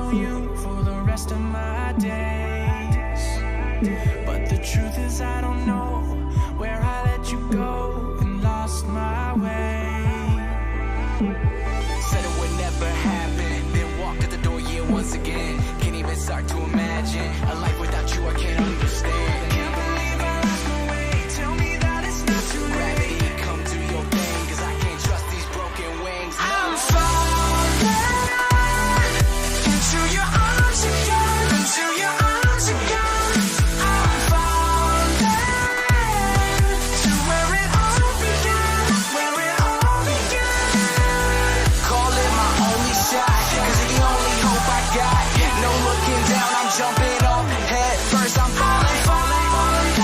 know you for the rest of my days. But the truth is I don't know where I let you go and lost my way. Said it would never happen, then walked at the door, yeah, once again. Can't even start to imagine a life without you, I can't understand. Can't believe I lost my way, tell me that it's not too late. Gravity, come do your thing, cause I can't trust these broken wings. I'm falling into your arms again, into your arms again. I'm falling to where it all began, where it all began. Call it my only shot, cause it's the only hope I got. No looking down, I'm jumping off head first. I'm falling, falling, falling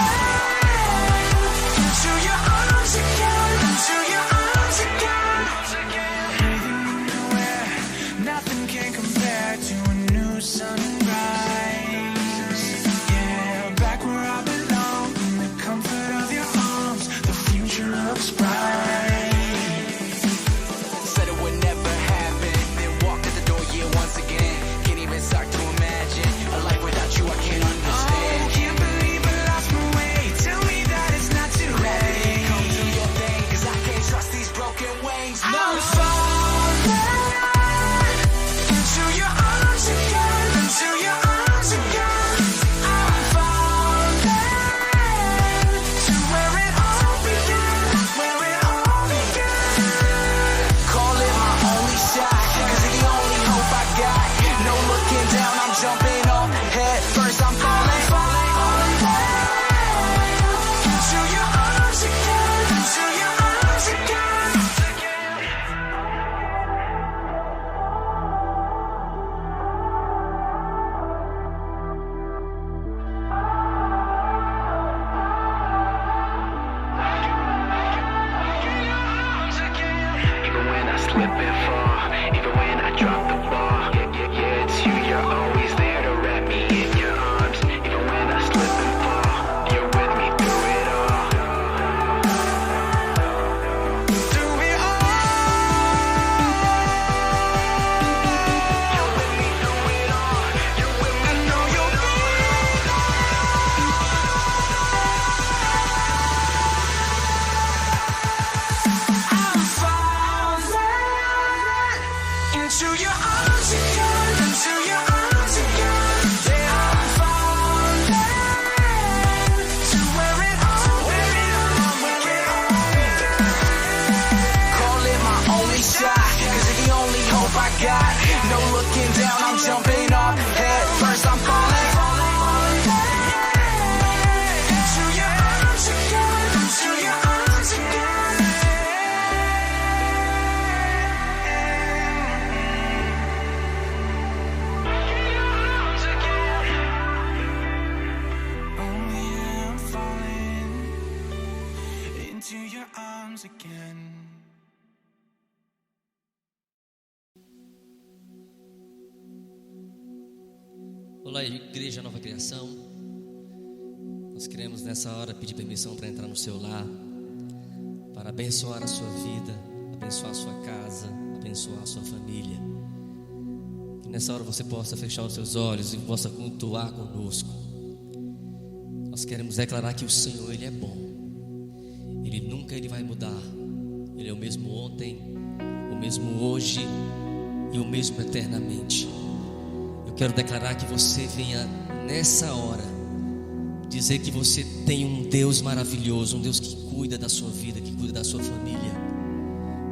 into your arms again, into your arms again. Breathing in the air, nothing can compare to a new sunrise. Yeah, back where I belong, in the comfort of your arms, the future looks bright. Said it would never happen, then walked at the door, yeah, once again. Can't even start to imagine a life without you, I can't understand. Oh, can't believe I lost my way, tell me that it's not too late. Come do your thing, cause I can't trust these broken wings. No. I'm falling into your arms again, into your arms again. I'm falling to where it all began, where it all began. Call it my only shot, cause it's the only hope I got. No looking down, I'm jumping off head first. I'm falling, falling, falling into your arms again, into your arms again. Even when I slip and fall, even when I drop the ball, yeah, it's you, you're always there to wrap me in your arms. Even when I slip and fall, you're with me through it all. Through it all. You're with me through it all. You're with me. I know you'll be I'm falling into your arms again, into your arms again. Yeah, I'm falling to where it all began, where it all began. Call it my only shot, cause it's the only hope I got. No looking down, I'm jumping off head first. I'm falling, falling, falling into your arms again, into your arms again. Oh yeah, I'm falling into your arms again. Olá, Igreja Nova Criação. Nós queremos nessa hora pedir permissão para entrar no seu lar, para abençoar a sua vida, abençoar a sua casa, abençoar a sua família. Que nessa hora você possa fechar os seus olhos e possa cultuar conosco. Nós queremos declarar que o Senhor, Ele é bom. Ele vai mudar. Ele é o mesmo ontem, o mesmo hoje e o mesmo eternamente. Eu quero declarar que você venha nessa hora dizer que você tem um Deus maravilhoso, um Deus que cuida da sua vida, que cuida da sua família.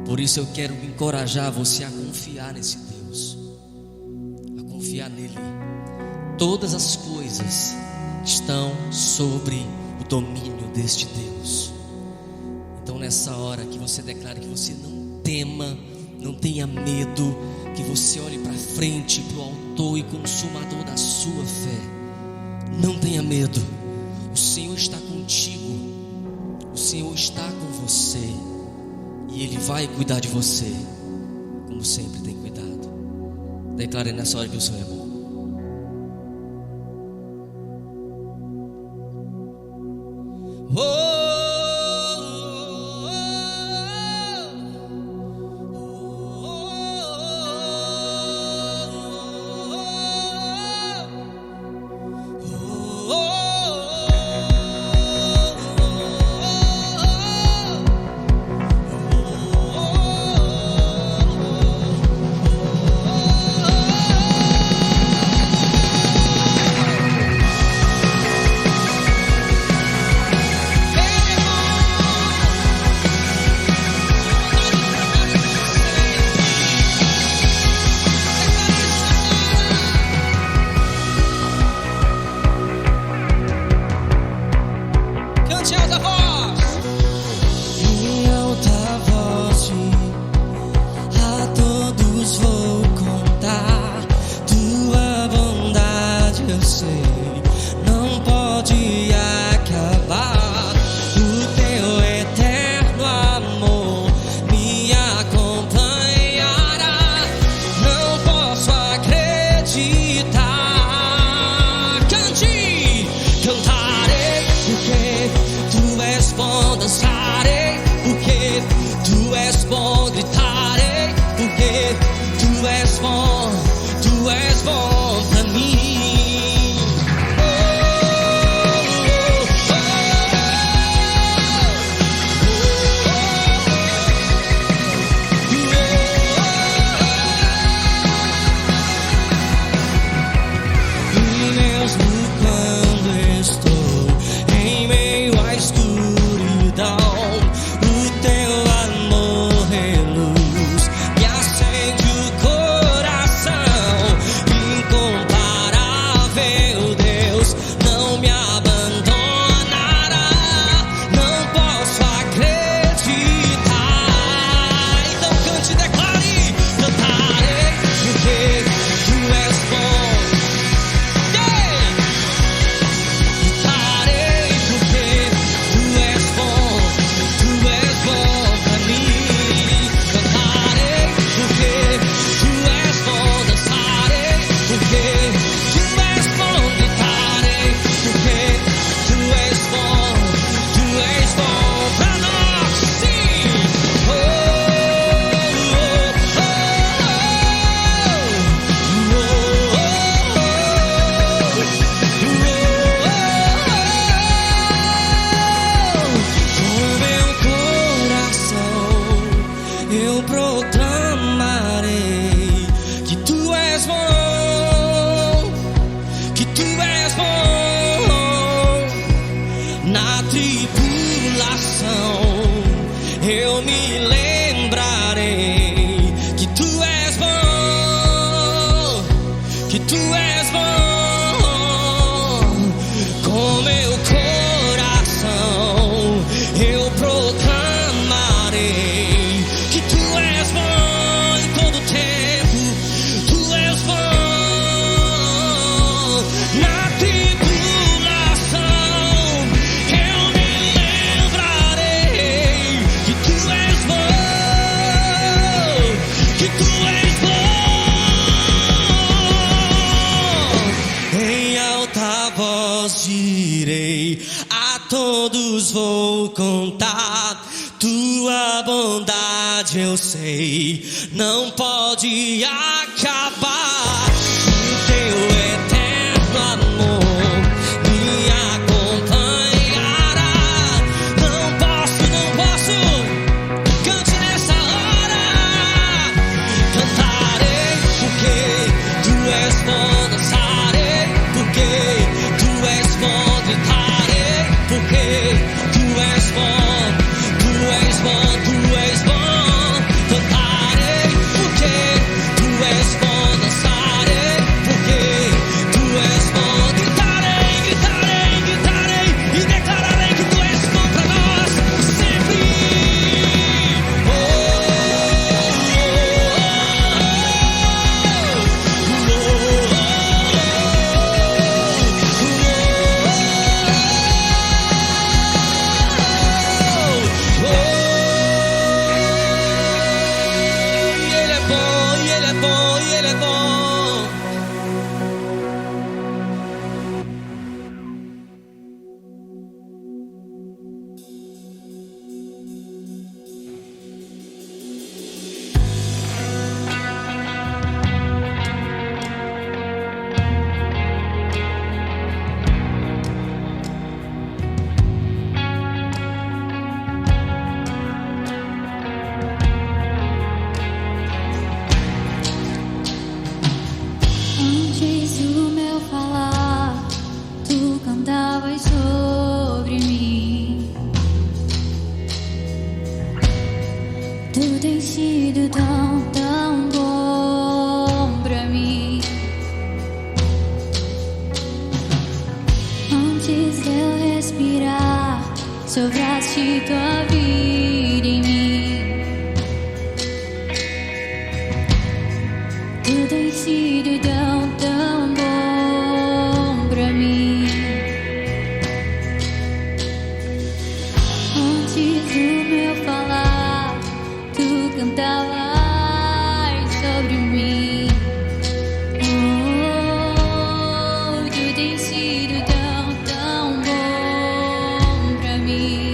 Por isso eu quero encorajar você a confiar nesse Deus, a confiar nele. Todas as coisas estão sobre o domínio deste Deus. Então nessa hora que você declara que você não tema, não tenha medo, que você olhe para frente, para o autor e consumador da sua fé. Não tenha medo, o Senhor está contigo, o Senhor está com você, e Ele vai cuidar de você, como sempre tem cuidado. Declare nessa hora que o Senhor é bom. és bom pra mim. Vou contar tua bondade, eu sei, não pode acabar. O teu eterno amor me acompanhará. Não posso, cante nessa hora. Cantarei porque tu és bom, dançarei porque tu és bom, gritarei porque tu és bom, tu és bom, tu és bom. Cantarei porque tu és bom, dançarei porque tu és bom. Gritarei, gritarei, gritarei e declararei que tu és bom pra nós sempre. Antes do meu falar, tu cantavas sobre mim. Tu tens sido tão, tão bom pra mim. Antes de eu respirar, sopraste tua vida em mim. Tu tens sido tão, tão bom pra mim. Antes do meu falar, tu cantavas sobre mim. Oh, tu tens sido tão, tão bom pra mim.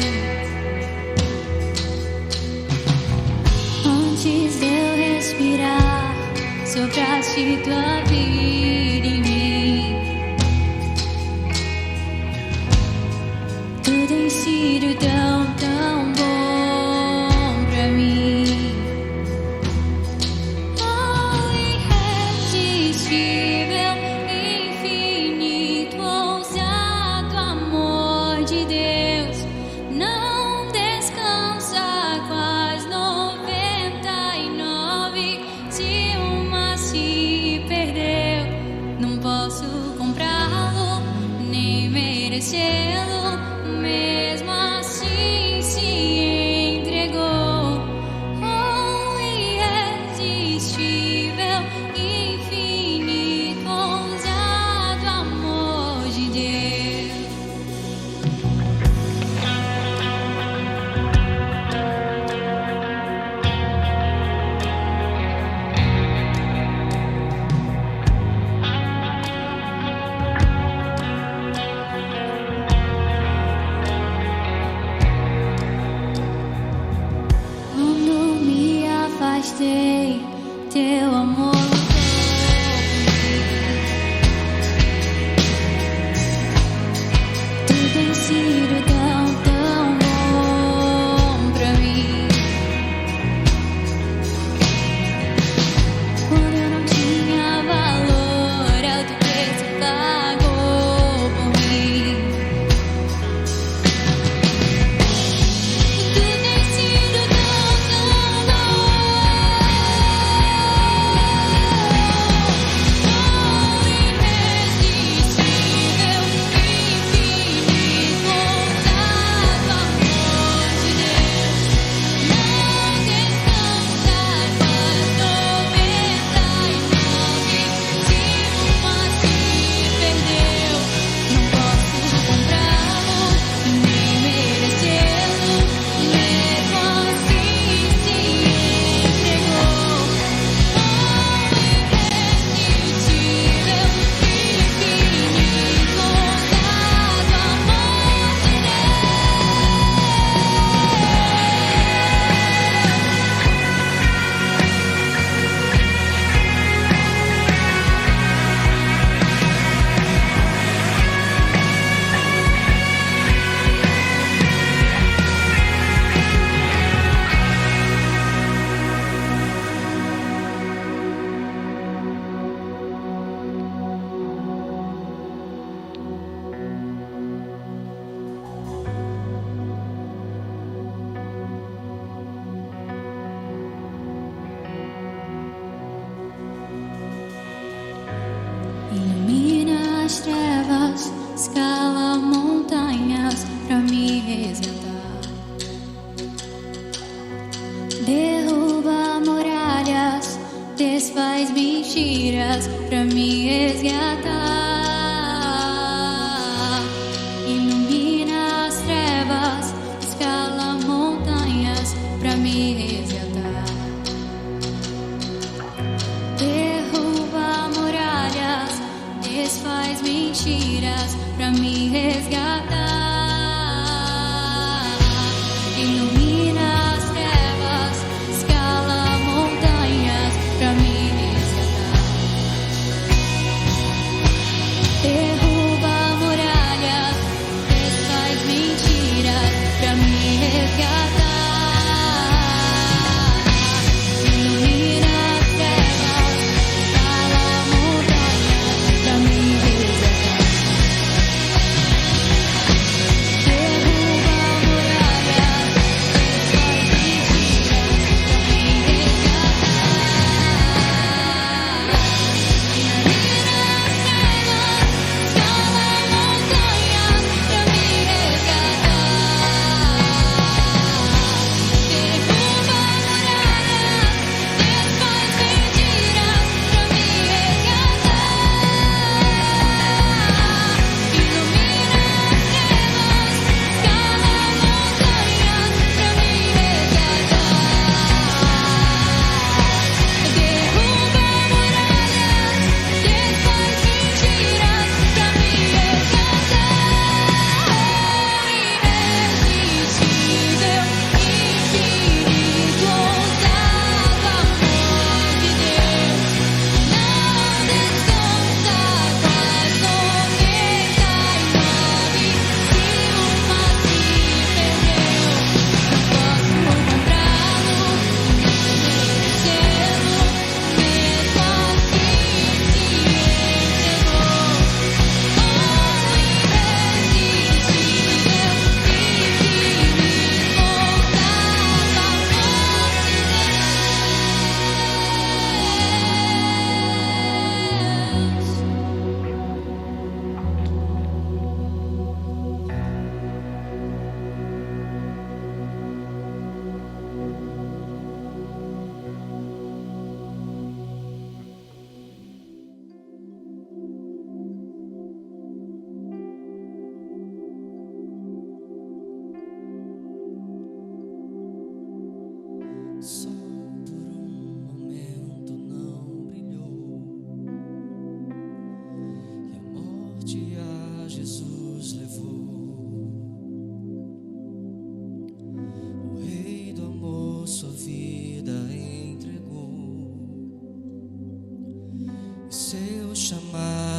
Antes de eu respirar, sopraste tua vida em mim. Tudo tem sido tão, tão bom pra mim. Oh, irresistível, infinito, ousado amor de Deus. Não descansa quase 99. Se uma se perdeu, não posso comprá-lo, nem merecê-lo. Mesmo assim se entregou. Oh, irresistível, infinito, ousado amor de Deus. Quando me afastei, teu amor lutou comigo. Tudo tem sido tão, tão bom pra mim. Quando eu não tinha valor, alto preço pagou por mim. Tudo tem sido tão, tão bom. Oh, irresistível, infinito, ousado amor de Deus. Não descansa quase 99. Se uma se perdeu, não posso comprá-lo, nem merecê-lo. Mesmo assim se entregou. Oh, irresistível, infinito, ousado amor de Ilumina as trevas, escala montanhas pra me resgatar. Derruba muralhas, desfaz mentiras pra me resgatar. Ilumina as trevas, escala montanhas pra me resgatar. Derruba muralhas, desfaz mentiras pra me resgatar. Ilumina as trevas, escala montanhas pra me resgatar. Derruba muralhas, desfaz mentiras pra me resgatar. Ilumina as trevas, escala montanhas pra me resgatar.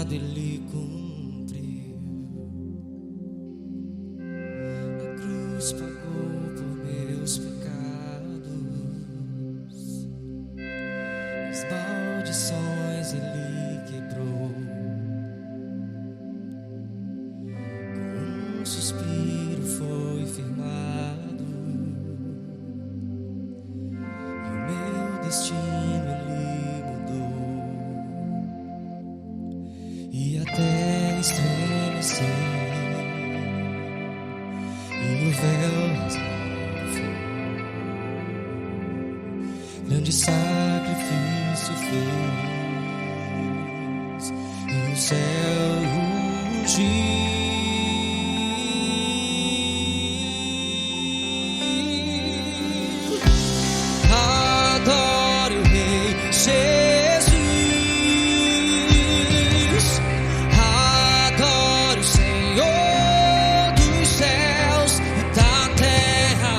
chamado Ele cumpriu. Na cruz pagou por meus pecados, as maldições Ele quebrou. Com um suspiro foi firmado, e o meu destino Ele mudou. E a terra estremeceu, e o véu rasgou. Grande sacrifício fez, e o céu rugiu. Adore o Rei Jesus, adore o Senhor dos céus e da terra,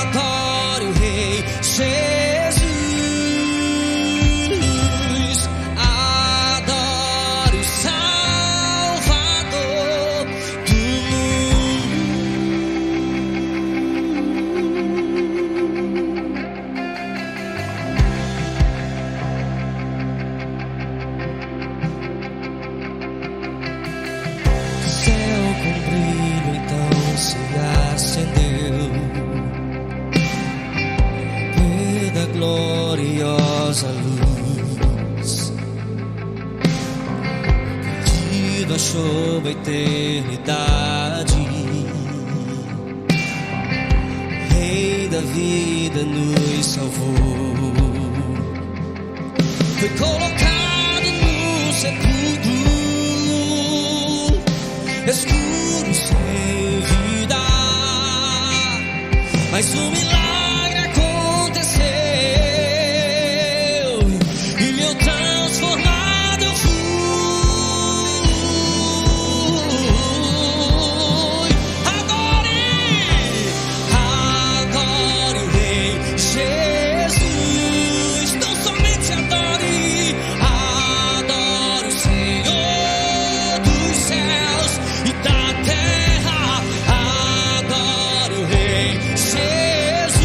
adore o Rei Jesus, adore o Salvador do O céu com brilho então se acendeu, da gloriosa luz. Perdido achou a eternidade, Rei da vida nos salvou. Foi colocado no sepulcro escuro sem vida, mas o milagre aconteceu e meu transformado eu fui. Adore o Rei Jesus, não somente adore, adore o Senhor dos céus e da terra, adore o Rei Jesus.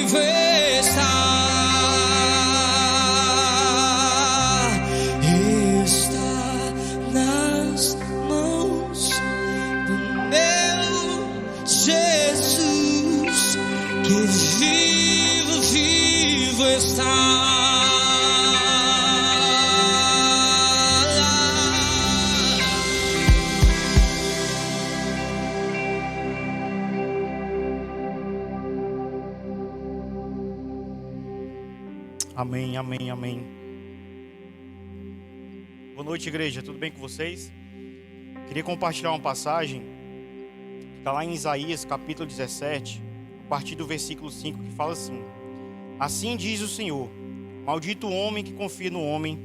vivo está nas mãos do meu Jesus, que vivo está. Amém, amém, amém. Boa noite, igreja. Tudo bem com vocês? Queria compartilhar uma passagem que está lá em Isaías, capítulo 17, a partir do versículo 5, que fala assim: Assim diz o Senhor: Maldito o homem que confia no homem,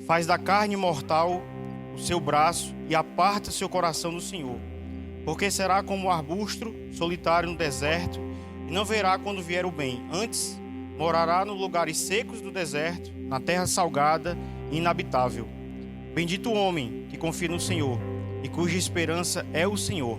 faz da carne mortal o seu braço e aparta seu coração do Senhor. Porque será como o arbusto solitário no deserto, e não verá quando vier o bem. Antes morará nos lugares secos do deserto, na terra salgada e inabitável. Bendito o homem que confia no Senhor e cuja esperança é o Senhor,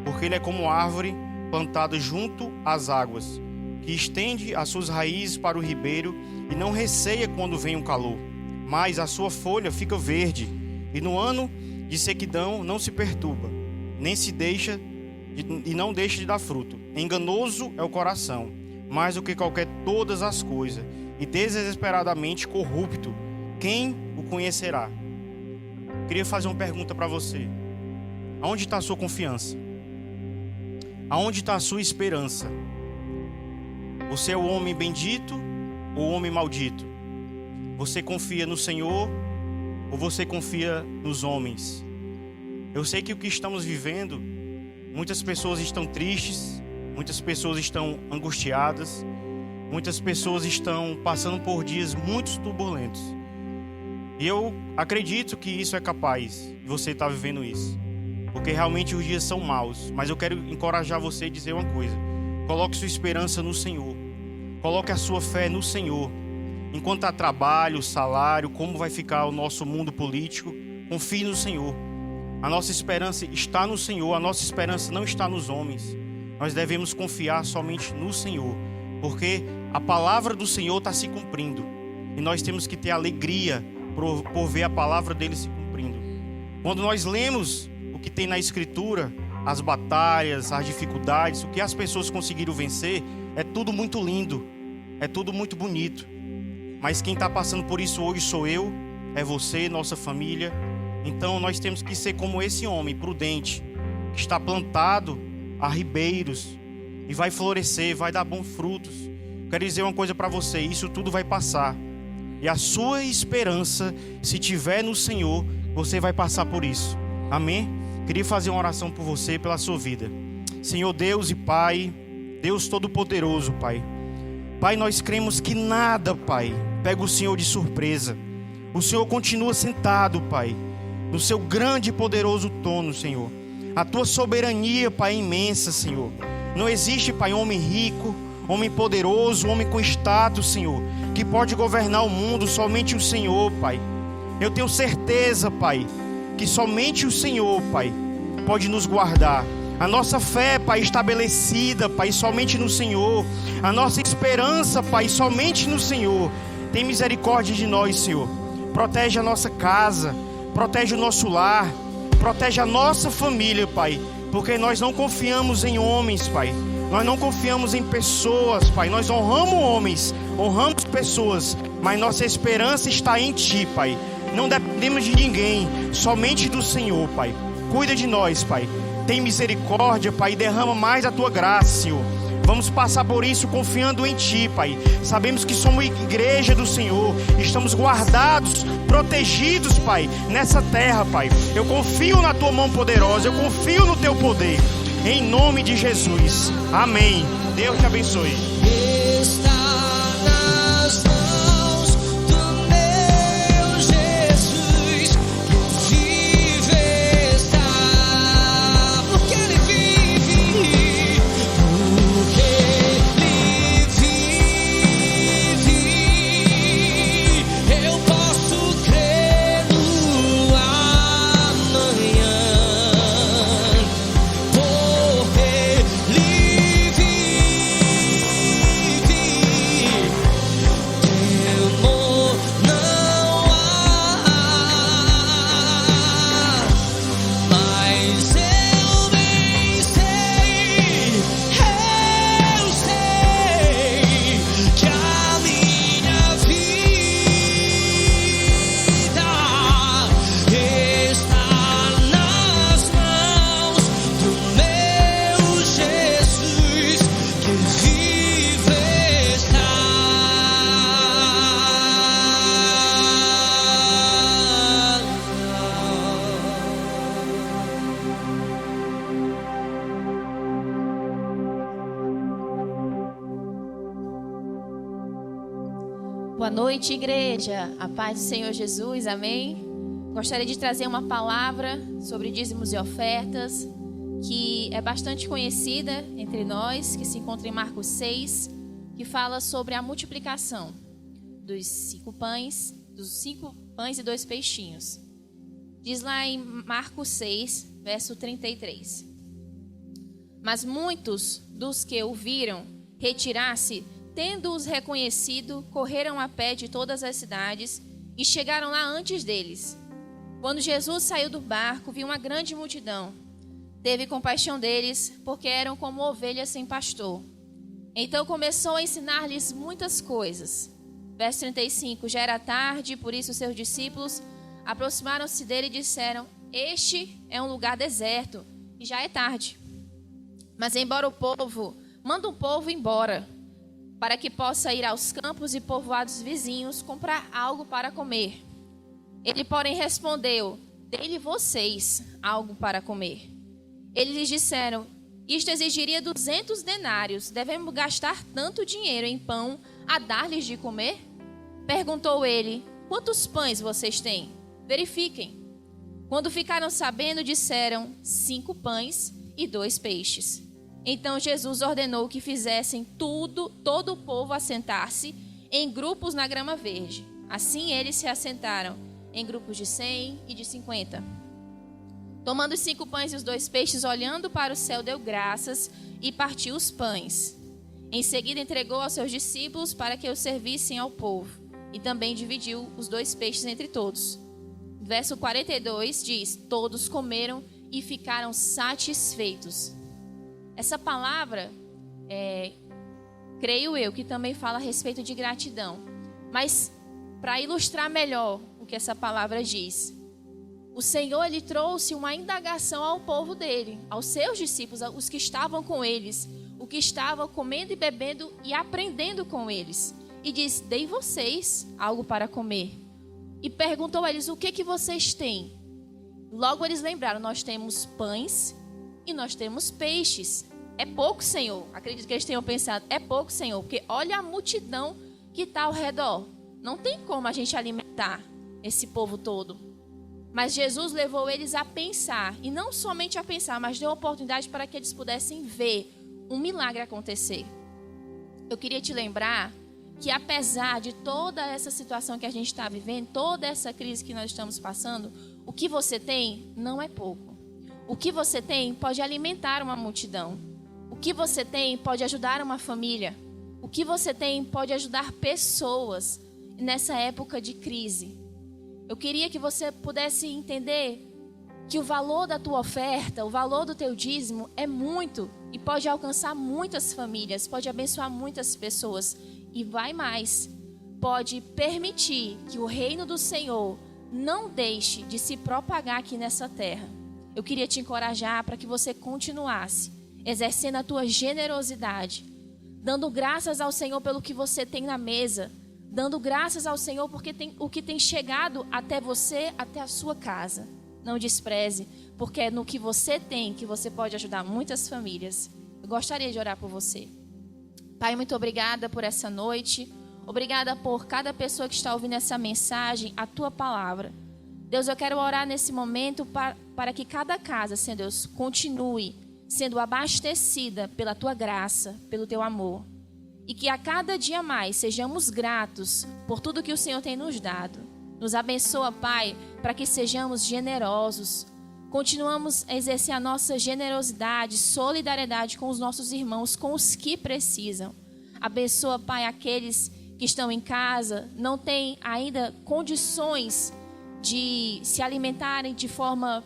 porque ele é como árvore plantada junto às águas, que estende as suas raízes para o ribeiro e não receia quando vem um calor, mas a sua folha fica verde, e no ano de sequidão não se perturba, nem se deixa e não deixa de dar fruto. Enganoso é o coração, mais do que todas as coisas, e desesperadamente corrupto, quem o conhecerá? Queria fazer uma pergunta para você: aonde está a sua confiança? Aonde está a sua esperança? Você é o homem bendito ou o homem maldito? Você confia no Senhor ou você confia nos homens? Eu sei que o que estamos vivendo, muitas pessoas estão tristes, muitas pessoas estão angustiadas, muitas pessoas estão passando por dias muito turbulentos. E eu acredito que isso é capaz de você estar vivendo isso, porque realmente os dias são maus. Mas eu quero encorajar você e dizer uma coisa: coloque sua esperança no Senhor, coloque a sua fé no Senhor. Enquanto há trabalho, salário, como vai ficar o nosso mundo político, confie no Senhor. A nossa esperança está no Senhor, a nossa esperança não está nos homens. Nós devemos confiar somente no Senhor, porque a palavra do Senhor está se cumprindo, e nós temos que ter alegria por ver a palavra dele se cumprindo. Quando nós lemos o que tem na Escritura, as batalhas, as dificuldades, o que as pessoas conseguiram vencer, é tudo muito lindo, é tudo muito bonito. Mas quem está passando por isso hoje sou eu, é você, nossa família. Então nós temos que ser como esse homem prudente, que está plantado a ribeiros e vai florescer, vai dar bons frutos. Quero dizer uma coisa para você: isso tudo vai passar, e a sua esperança, se tiver no Senhor, você vai passar por isso. Amém? Queria fazer uma oração por você e pela sua vida. Senhor Deus e Pai, Deus Todo-Poderoso, Pai. Pai, nós cremos que nada, Pai, pega o Senhor de surpresa. O Senhor continua sentado, Pai, no seu grande e poderoso trono, Senhor. A tua soberania, Pai, é imensa, Senhor. Não existe, Pai, homem rico, homem poderoso, homem com status, Senhor, que pode governar o mundo. Somente o Senhor, Pai. Eu tenho certeza, Pai, que somente o Senhor, Pai, pode nos guardar. A nossa fé, Pai, estabelecida, Pai, somente no Senhor. A nossa esperança, Pai, somente no Senhor. Tem misericórdia de nós, Senhor. Protege a nossa casa, protege o nosso lar, protege a nossa família, Pai, porque nós não confiamos em homens, Pai. Nós não confiamos em pessoas, Pai. Nós honramos homens, honramos pessoas, mas nossa esperança está em Ti, Pai. Não dependemos de ninguém, somente do Senhor, Pai. Cuida de nós, Pai. Tem misericórdia, Pai, e derrama mais a Tua graça, Senhor. Vamos passar por isso confiando em Ti, Pai. Sabemos que somos igreja do Senhor. Estamos guardados, protegidos, Pai, nessa terra, Pai. Eu confio na Tua mão poderosa. Eu confio no Teu poder. Em nome de Jesus. Amém. Deus te abençoe. Está nas mãos do meu Jesus, que vive está, porque Ele vive, eu posso crer no amanhã, porque Ele vive. Boa noite, igreja. A paz do Senhor Jesus, amém? Gostaria de trazer uma palavra sobre dízimos e ofertas, que é bastante conhecida entre nós, que se encontra em Marcos 6, que fala sobre a multiplicação dos 5 pães e 2 peixinhos. Diz lá em Marcos 6, verso 33. Mas muitos dos que o viram retirar-se, tendo-os reconhecido, correram a pé de todas as cidades e chegaram lá antes deles. Quando Jesus saiu do barco, viu uma grande multidão. Teve compaixão deles, porque eram como ovelhas sem pastor. Então começou a ensinar-lhes muitas coisas. Verso 35. Já era tarde, por isso seus discípulos aproximaram-se dele e disseram: Este é um lugar deserto, e já é tarde. Mas manda o povo embora, para que possa ir aos campos e povoados vizinhos comprar algo para comer. Ele, porém, respondeu: Dê-lhe vocês algo para comer. Eles lhes disseram: Isto exigiria 200 denários. Devemos gastar tanto dinheiro em pão a dar-lhes de comer? Perguntou ele: Quantos pães vocês têm? Verifiquem. Quando ficaram sabendo, disseram: 5 pães e 2 peixes. Então Jesus ordenou que fizessem todo o povo assentar-se em grupos na grama verde. Assim eles se assentaram em grupos de 100 e de 50. Tomando os 5 pães e os 2 peixes, olhando para o céu, deu graças e partiu os pães. Em seguida entregou aos seus discípulos para que os servissem ao povo. E também dividiu os 2 peixes entre todos. Verso 42 diz: Todos comeram e ficaram satisfeitos. Essa palavra, creio eu, que também fala a respeito de gratidão. Mas, para ilustrar melhor o que essa palavra diz, o Senhor, Ele trouxe uma indagação ao povo dele, aos seus discípulos, os que estavam com eles, o que estavam comendo e bebendo e aprendendo com eles. E diz: Dei vocês algo para comer. E perguntou a eles: O que vocês têm? Logo eles lembraram: Nós temos pães e nós temos peixes. É pouco, Senhor. Acredito que eles tenham pensado: é pouco, Senhor, porque olha a multidão que está ao redor. Não tem como a gente alimentar esse povo todo. Mas Jesus levou eles a pensar, e não somente a pensar, mas deu oportunidade para que eles pudessem ver um milagre acontecer. Eu queria te lembrar que, apesar de toda essa situação que a gente está vivendo, toda essa crise que nós estamos passando, o que você tem não é pouco. O que você tem pode alimentar uma multidão. O que você tem pode ajudar uma família. O que você tem pode ajudar pessoas nessa época de crise. Eu queria que você pudesse entender que o valor da tua oferta, o valor do teu dízimo é muito e pode alcançar muitas famílias, pode abençoar muitas pessoas. E vai mais, pode permitir que o reino do Senhor não deixe de se propagar aqui nessa terra. Eu queria te encorajar para que você continuasse exercendo a tua generosidade, dando graças ao Senhor pelo que você tem na mesa, dando graças ao Senhor porque o que tem chegado até você, até a sua casa. Não despreze, porque é no que você tem que você pode ajudar muitas famílias. Eu gostaria de orar por você. Pai, muito obrigada por essa noite. Obrigada por cada pessoa que está ouvindo essa mensagem, a tua palavra. Deus, eu quero orar nesse momento para que cada casa, Senhor Deus, continue sendo abastecida pela tua graça, pelo teu amor. E que a cada dia mais sejamos gratos por tudo que o Senhor tem nos dado. Nos abençoa, Pai, para que sejamos generosos. Continuamos a exercer a nossa generosidade, solidariedade com os nossos irmãos, com os que precisam. Abençoa, Pai, aqueles que estão em casa, não têm ainda condições de se alimentarem de forma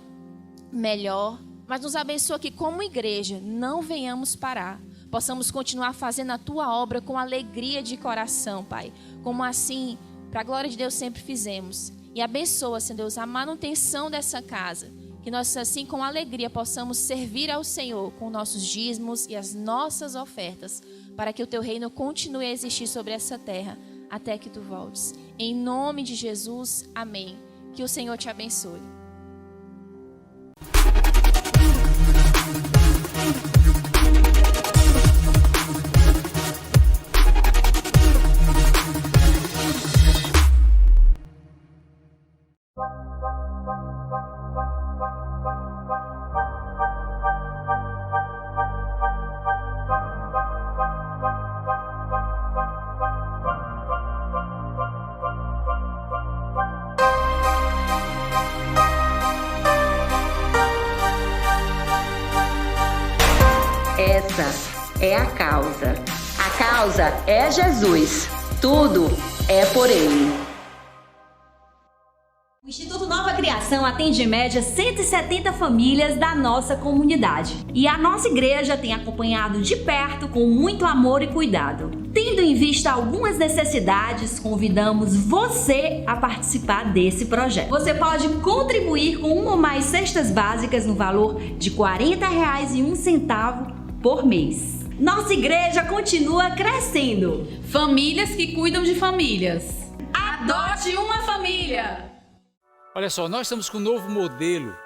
melhor. Mas nos abençoa que, como igreja, não venhamos parar. Possamos continuar fazendo a tua obra com alegria de coração, Pai. Como assim, para a glória de Deus, sempre fizemos. E abençoa, Senhor Deus, a manutenção dessa casa. Que nós, assim, com alegria, possamos servir ao Senhor com nossos dízimos e as nossas ofertas, para que o teu reino continue a existir sobre essa terra, até que tu voltes. Em nome de Jesus, amém. Que o Senhor te abençoe. Essa é a causa. A causa é Jesus. Tudo é por Ele. O Instituto Nova Criação atende em média 170 famílias da nossa comunidade. E a nossa igreja tem acompanhado de perto com muito amor e cuidado. Tendo em vista algumas necessidades, convidamos você a participar desse projeto. Você pode contribuir com uma ou mais cestas básicas no valor de R$ 40,01 por mês. Nossa igreja continua crescendo. Famílias que cuidam de famílias. Adote uma família! Olha só, nós estamos com um novo modelo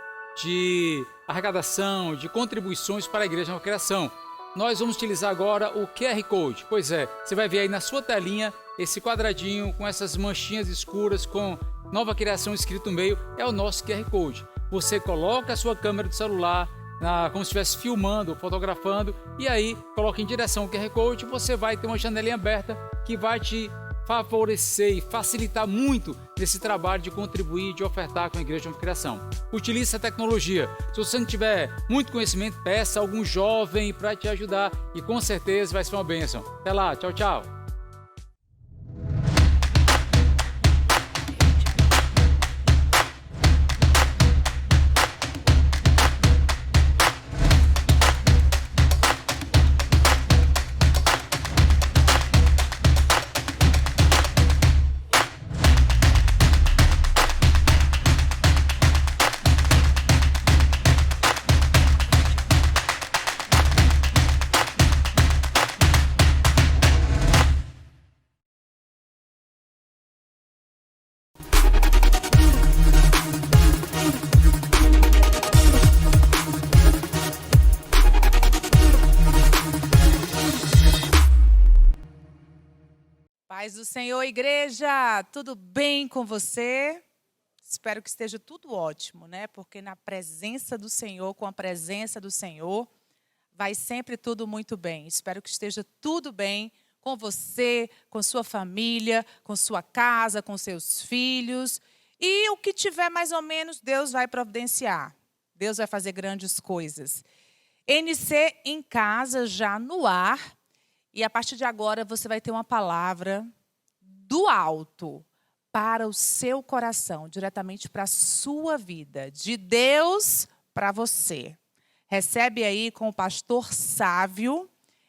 de arrecadação, de contribuições para a Igreja Nova Criação. Nós vamos utilizar agora o QR Code. Pois é, você vai ver aí na sua telinha esse quadradinho com essas manchinhas escuras com Nova Criação escrito no meio, é o nosso QR Code. Você coloca a sua câmera do celular, como se estivesse filmando ou fotografando, e aí coloca em direção ao QR Code, você vai ter uma janelinha aberta que vai te favorecer e facilitar muito nesse trabalho de contribuir, de ofertar com a Igreja Nova Criação. Utilize essa tecnologia. Se você não tiver muito conhecimento, peça a algum jovem para te ajudar e com certeza vai ser uma bênção. Até lá, tchau, tchau. Paz do Senhor, igreja, tudo bem com você? Espero que esteja tudo ótimo, né? Porque na presença do Senhor, com a presença do Senhor, vai sempre tudo muito bem. Espero que esteja tudo bem com você, com sua família, com sua casa, com seus filhos. E o que tiver mais ou menos, Deus vai providenciar. Deus vai fazer grandes coisas. NC em casa, já no ar. E a partir de agora você vai ter uma palavra do alto para o seu coração, diretamente para a sua vida, de Deus para você. Recebe aí com o pastor Sávio.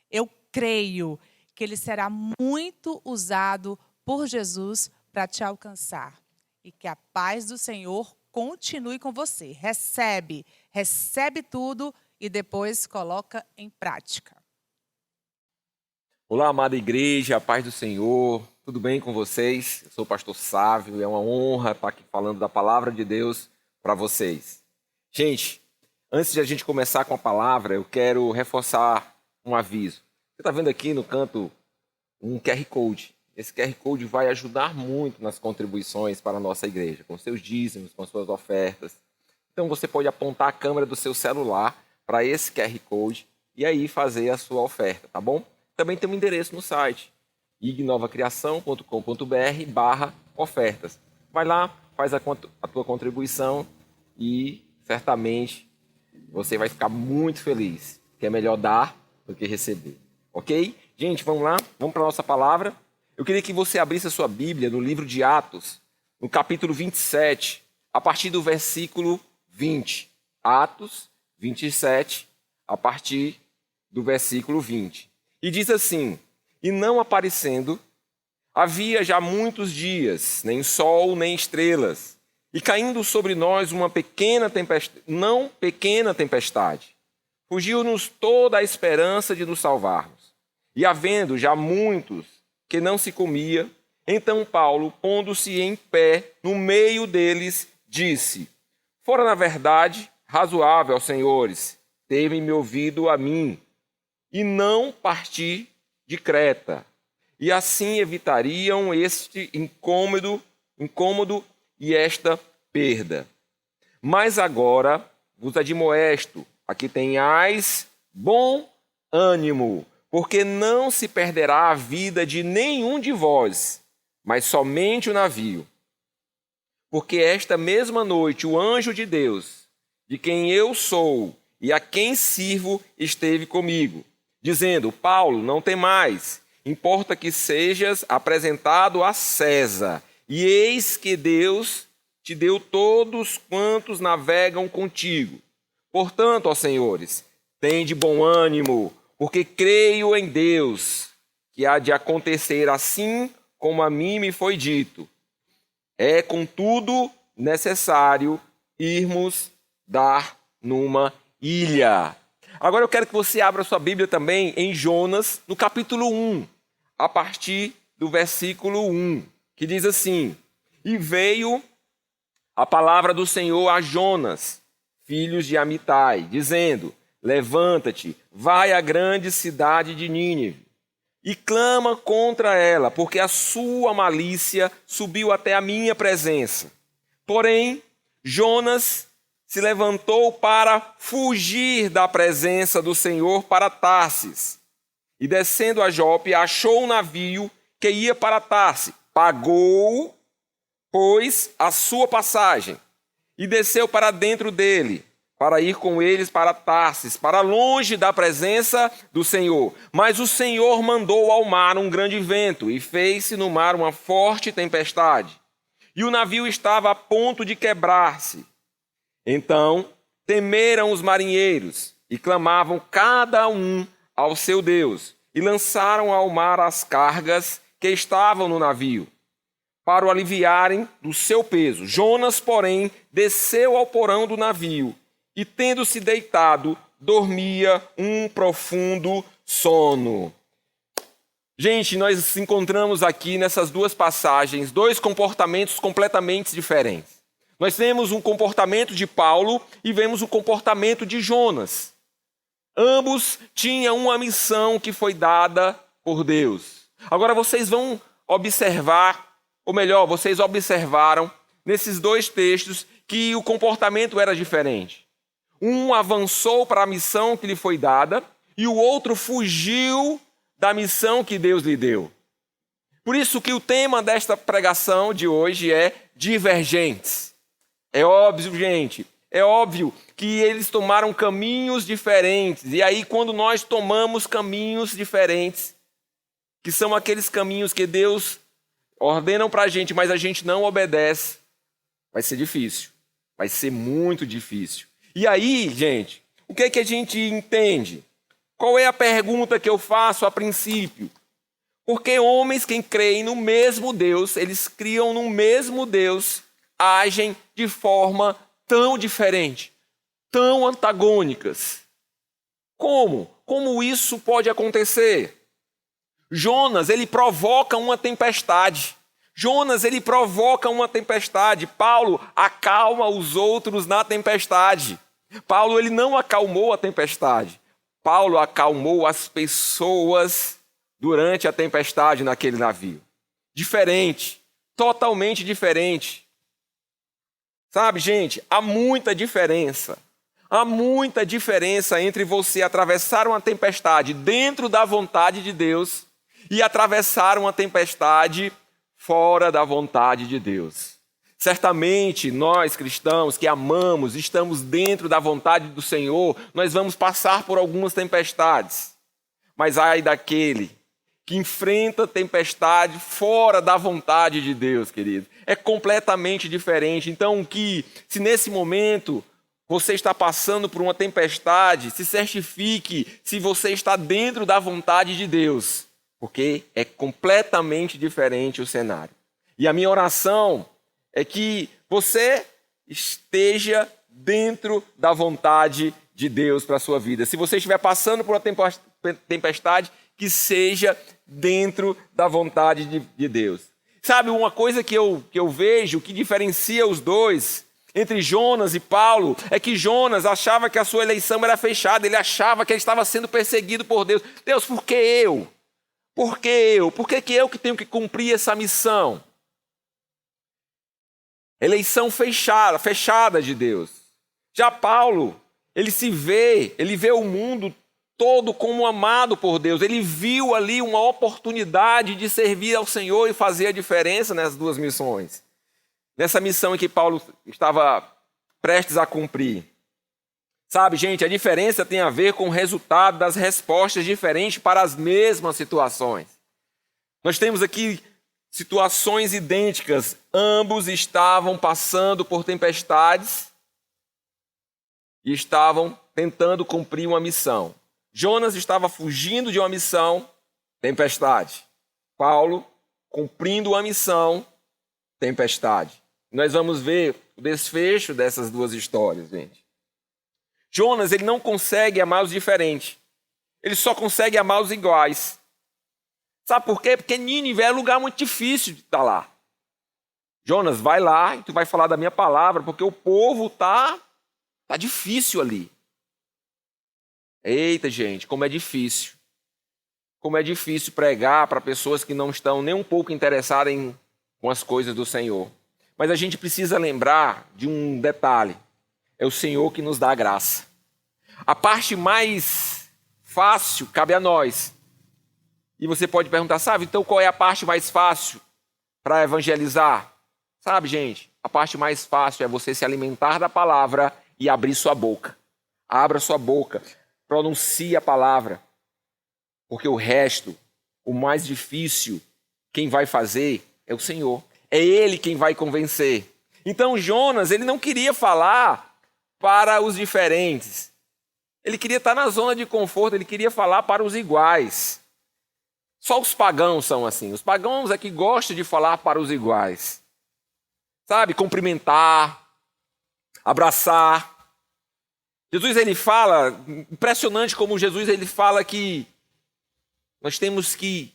Eu creio que ele será muito usado por Jesus para te alcançar. E que a paz do Senhor continue com você. Recebe tudo e depois coloca em prática. Olá, amada igreja, a paz do Senhor, tudo bem com vocês? Eu sou o pastor Sávio, é uma honra estar aqui falando da palavra de Deus para vocês. Gente, antes de a gente começar com a palavra, eu quero reforçar um aviso. Você está vendo aqui no canto um QR Code. Esse QR Code vai ajudar muito nas contribuições para a nossa igreja, com seus dízimos, com suas ofertas. Então você pode apontar a câmera do seu celular para esse QR Code e aí fazer a sua oferta, tá bom? Também tem um endereço no site, ignovacriação.com.br/ofertas. Vai lá, faz a tua contribuição e certamente você vai ficar muito feliz, que é melhor dar do que receber. Ok? Gente, vamos lá, vamos para a nossa palavra. Eu queria que você abrisse a sua Bíblia no livro de Atos, no capítulo 27, a partir do versículo 20. Atos 27, a partir do versículo 20. E diz assim: e não aparecendo, havia já muitos dias, nem sol, nem estrelas, e caindo sobre nós uma pequena tempestade, fugiu-nos toda a esperança de nos salvarmos. E havendo já muitos que não se comia, então Paulo, pondo-se em pé no meio deles, disse: fora na verdade razoável aos senhores, terem-me ouvido a mim, e não partir de Creta. E assim evitariam este incômodo e esta perda. Mas agora vos admoesto, a que tenhais bom ânimo, porque não se perderá a vida de nenhum de vós, mas somente o navio. Porque esta mesma noite o anjo de Deus, de quem eu sou e a quem sirvo, esteve comigo, dizendo: Paulo, não tem mais, importa que sejas apresentado a César. E eis que Deus te deu todos quantos navegam contigo. Portanto, ó senhores, tende bom ânimo, porque creio em Deus, que há de acontecer assim como a mim me foi dito. É, contudo, necessário irmos dar numa ilha. Agora eu quero que você abra sua Bíblia também em Jonas, no capítulo 1, a partir do versículo 1, que diz assim: E veio a palavra do Senhor a Jonas, filho de Amitai, dizendo: Levanta-te, vai à grande cidade de Nínive, e clama contra ela, porque a sua malícia subiu até a minha presença. Porém, Jonas se levantou para fugir da presença do Senhor para Tarsis. E descendo a Jope, achou um navio que ia para Tarsis. Pagou, pois, a sua passagem, e desceu para dentro dele, para ir com eles para Tarsis, para longe da presença do Senhor. Mas o Senhor mandou ao mar um grande vento, e fez-se no mar uma forte tempestade. E o navio estava a ponto de quebrar-se. Então temeram os marinheiros, e clamavam cada um ao seu Deus, e lançaram ao mar as cargas que estavam no navio, para o aliviarem do seu peso. Jonas, porém, desceu ao porão do navio, e tendo-se deitado, dormia um profundo sono. Gente, nós encontramos aqui nessas duas passagens dois comportamentos completamente diferentes. Nós temos um comportamento de Paulo e vemos o comportamento de Jonas. Ambos tinham uma missão que foi dada por Deus. Agora vocês vão observar, ou melhor, vocês observaram nesses dois textos que o comportamento era diferente. Um avançou para a missão que lhe foi dada e o outro fugiu da missão que Deus lhe deu. Por isso que o tema desta pregação de hoje é divergentes. É óbvio, gente, é óbvio que eles tomaram caminhos diferentes. E aí, quando nós tomamos caminhos diferentes, que são aqueles caminhos que Deus ordena para a gente, mas a gente não obedece, vai ser difícil. Vai ser muito difícil. E aí, gente, o que é que a gente entende? Qual é a pergunta que eu faço a princípio? Porque homens que creem no mesmo Deus, eles criam no mesmo Deus, agem de forma tão diferente, tão antagônicas. Como? Como isso pode acontecer? Jonas, ele provoca uma tempestade. Jonas, ele provoca uma tempestade. Paulo acalma os outros na tempestade. Paulo, ele não acalmou a tempestade. Paulo acalmou as pessoas durante a tempestade naquele navio. Diferente, totalmente diferente. Sabe, gente, há muita diferença. Há muita diferença entre você atravessar uma tempestade dentro da vontade de Deus e atravessar uma tempestade fora da vontade de Deus. Certamente, nós cristãos que amamos, estamos dentro da vontade do Senhor, nós vamos passar por algumas tempestades. Mas ai daquele que enfrenta tempestade fora da vontade de Deus, querido. É completamente diferente. Então, se nesse momento você está passando por uma tempestade, se certifique se você está dentro da vontade de Deus, porque é completamente diferente o cenário. E a minha oração é que você esteja dentro da vontade de Deus para a sua vida. Se você estiver passando por uma tempestade, que seja dentro da vontade de Deus. Sabe, uma coisa que eu vejo que diferencia os dois, entre Jonas e Paulo, é que Jonas achava que a sua eleição era fechada, ele achava que ele estava sendo perseguido por Deus. Deus, por que eu? Por que eu? Por que eu que tenho que cumprir essa missão? Eleição fechada de Deus. Já Paulo, ele vê o mundo todo como amado por Deus. Ele viu ali uma oportunidade de servir ao Senhor e fazer a diferença nessas duas missões. Nessa missão em que Paulo estava prestes a cumprir. Sabe, gente, a diferença tem a ver com o resultado das respostas diferentes para as mesmas situações. Nós temos aqui situações idênticas. Ambos estavam passando por tempestades e estavam tentando cumprir uma missão. Jonas estava fugindo de uma missão, tempestade. Paulo cumprindo uma missão, tempestade. Nós vamos ver o desfecho dessas duas histórias, gente. Jonas, ele não consegue amar os diferentes. Ele só consegue amar os iguais. Sabe por quê? Porque Nínive é um lugar muito difícil de estar lá. Jonas, vai lá e tu vai falar da minha palavra, porque o povo tá difícil ali. Eita, gente, como é difícil. Como é difícil pregar para pessoas que não estão nem um pouco interessadas com as coisas do Senhor. Mas a gente precisa lembrar de um detalhe. É o Senhor que nos dá a graça. A parte mais fácil cabe a nós. E você pode perguntar, sabe, então qual é a parte mais fácil para evangelizar? Sabe, gente, a parte mais fácil é você se alimentar da palavra e abrir sua boca. Abra sua boca, pronuncie a palavra. Porque o resto, o mais difícil, quem vai fazer é o Senhor. É Ele quem vai convencer. Então Jonas, ele não queria falar para os diferentes. Ele queria estar na zona de conforto, ele queria falar para os iguais. Só os pagãos são assim. Os pagãos é que gostam de falar para os iguais. Sabe, cumprimentar, abraçar. Jesus, ele fala, impressionante como Jesus, ele fala que nós temos que,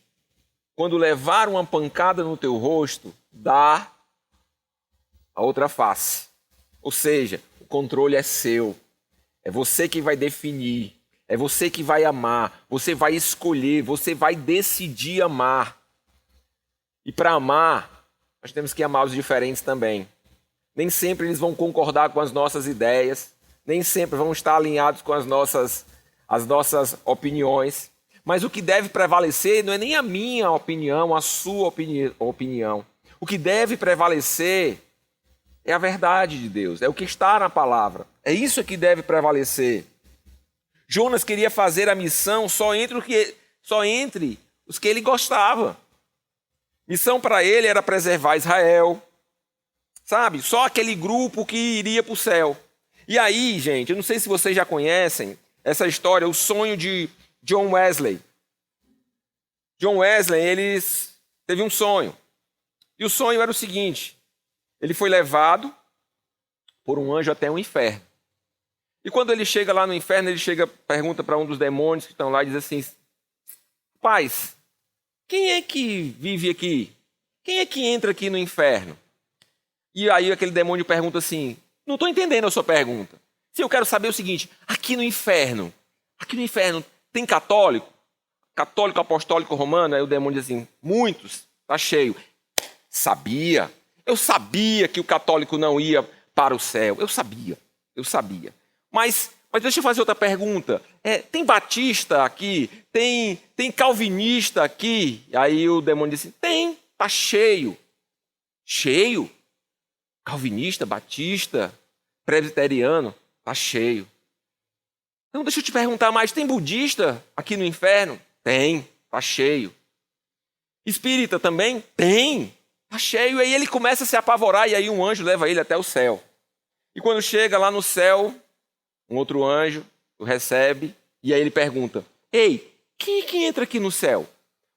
quando levar uma pancada no teu rosto, dar a outra face. Ou seja, o controle é seu. É você que vai definir. É você que vai amar. Você vai escolher. Você vai decidir amar. E para amar, nós temos que amar os diferentes também. Nem sempre eles vão concordar com as nossas ideias. Nem sempre vão estar alinhados com as nossas opiniões. Mas o que deve prevalecer não é nem a minha opinião, a sua opinião. O que deve prevalecer é a verdade de Deus, é o que está na palavra. É isso que deve prevalecer. Jonas queria fazer a missão só entre os que ele gostava. Missão para ele era preservar Israel. Sabe? Só aquele grupo que iria para o céu. E aí, gente, eu não sei se vocês já conhecem essa história, o sonho de John Wesley. John Wesley, ele teve um sonho. E o sonho era o seguinte: ele foi levado por um anjo até o inferno. E quando ele chega lá no inferno, pergunta para um dos demônios que estão lá e diz assim: Paz, quem é que vive aqui? Quem é que entra aqui no inferno? E aí aquele demônio pergunta assim: não estou entendendo a sua pergunta. Sim, eu quero saber o seguinte: aqui no inferno tem católico? Católico apostólico romano? Aí o demônio diz assim: muitos, está cheio. Sabia. Eu sabia que o católico não ia para o céu. Eu sabia. Mas deixa eu fazer outra pergunta. Tem batista aqui? Tem calvinista aqui? Aí o demônio disse: tem, está cheio. Cheio? Calvinista, batista, presbiteriano, está cheio. Então deixa eu te perguntar mais, tem budista aqui no inferno? Tem, está cheio. Espírita também? Tem, está cheio. E aí ele começa a se apavorar e aí um anjo leva ele até o céu. E quando chega lá no céu, um outro anjo o recebe e aí ele pergunta: ei, quem é que entra aqui no céu?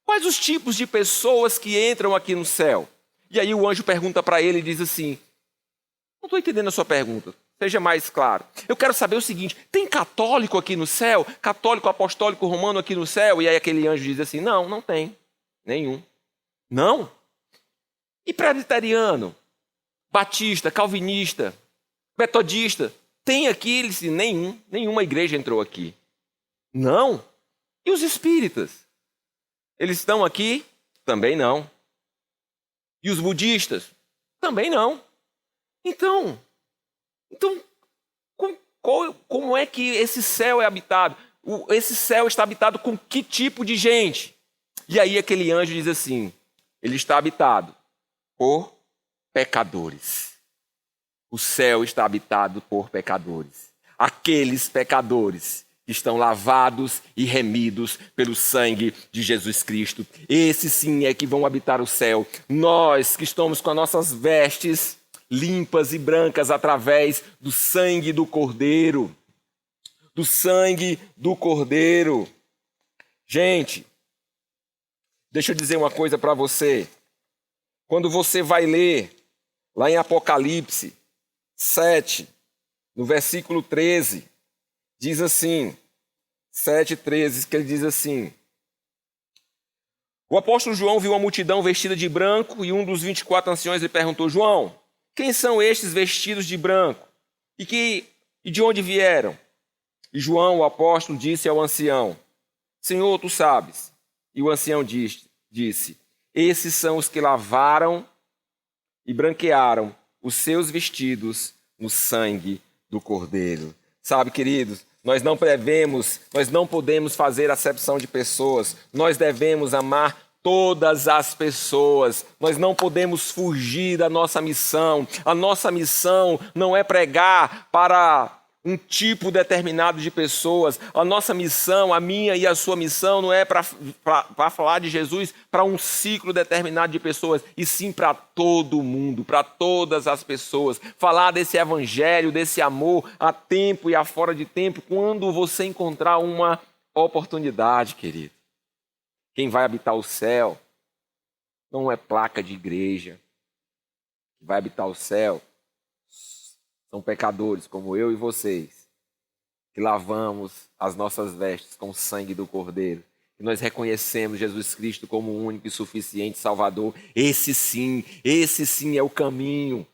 Quais os tipos de pessoas que entram aqui no céu? E aí o anjo pergunta para ele e diz assim: não estou entendendo a sua pergunta. Seja mais claro. Eu quero saber o seguinte: tem católico aqui no céu? Católico apostólico romano aqui no céu? E aí aquele anjo diz assim: não tem. Nenhum. Não? E presbiteriano? Batista, calvinista, metodista? Tem aqui? Ele disse: nenhum. Nenhuma igreja entrou aqui. Não? E os espíritas? Eles estão aqui? Também não. E os budistas? Também não. Então como é que esse céu é habitado? Esse céu está habitado com que tipo de gente? E aí aquele anjo diz assim: ele está habitado por pecadores. O céu está habitado por pecadores. aqueles pecadores que estão lavados e remidos pelo sangue de Jesus Cristo. Esses sim é que vão habitar o céu. Nós que estamos com as nossas vestes limpas e brancas através do sangue do Cordeiro. Do sangue do Cordeiro. Gente, deixa eu dizer uma coisa para você. Quando você vai ler lá em Apocalipse 7, no versículo 13, diz assim, 7:13, que ele diz assim: o apóstolo João viu uma multidão vestida de branco e um dos 24 anciões lhe perguntou: João, quem são estes vestidos de branco? E de onde vieram? E João, o apóstolo, disse ao ancião: Senhor, tu sabes. E o ancião disse: esses são os que lavaram e branquearam os seus vestidos no sangue do Cordeiro. Sabe, queridos, nós não podemos fazer acepção de pessoas. Nós devemos amar todas as pessoas. Nós não podemos fugir da nossa missão. A nossa missão não é pregar para um tipo determinado de pessoas. A nossa missão, a minha e a sua missão, não é para falar de Jesus para um ciclo determinado de pessoas, e sim para todo mundo, para todas as pessoas. Falar desse evangelho, desse amor, a tempo e a fora de tempo, quando você encontrar uma oportunidade, querido. Quem vai habitar o céu não é placa de igreja. Quem vai habitar o céu são pecadores como eu e vocês, que lavamos as nossas vestes com o sangue do Cordeiro, e nós reconhecemos Jesus Cristo como o único e suficiente Salvador. Esse sim é o caminho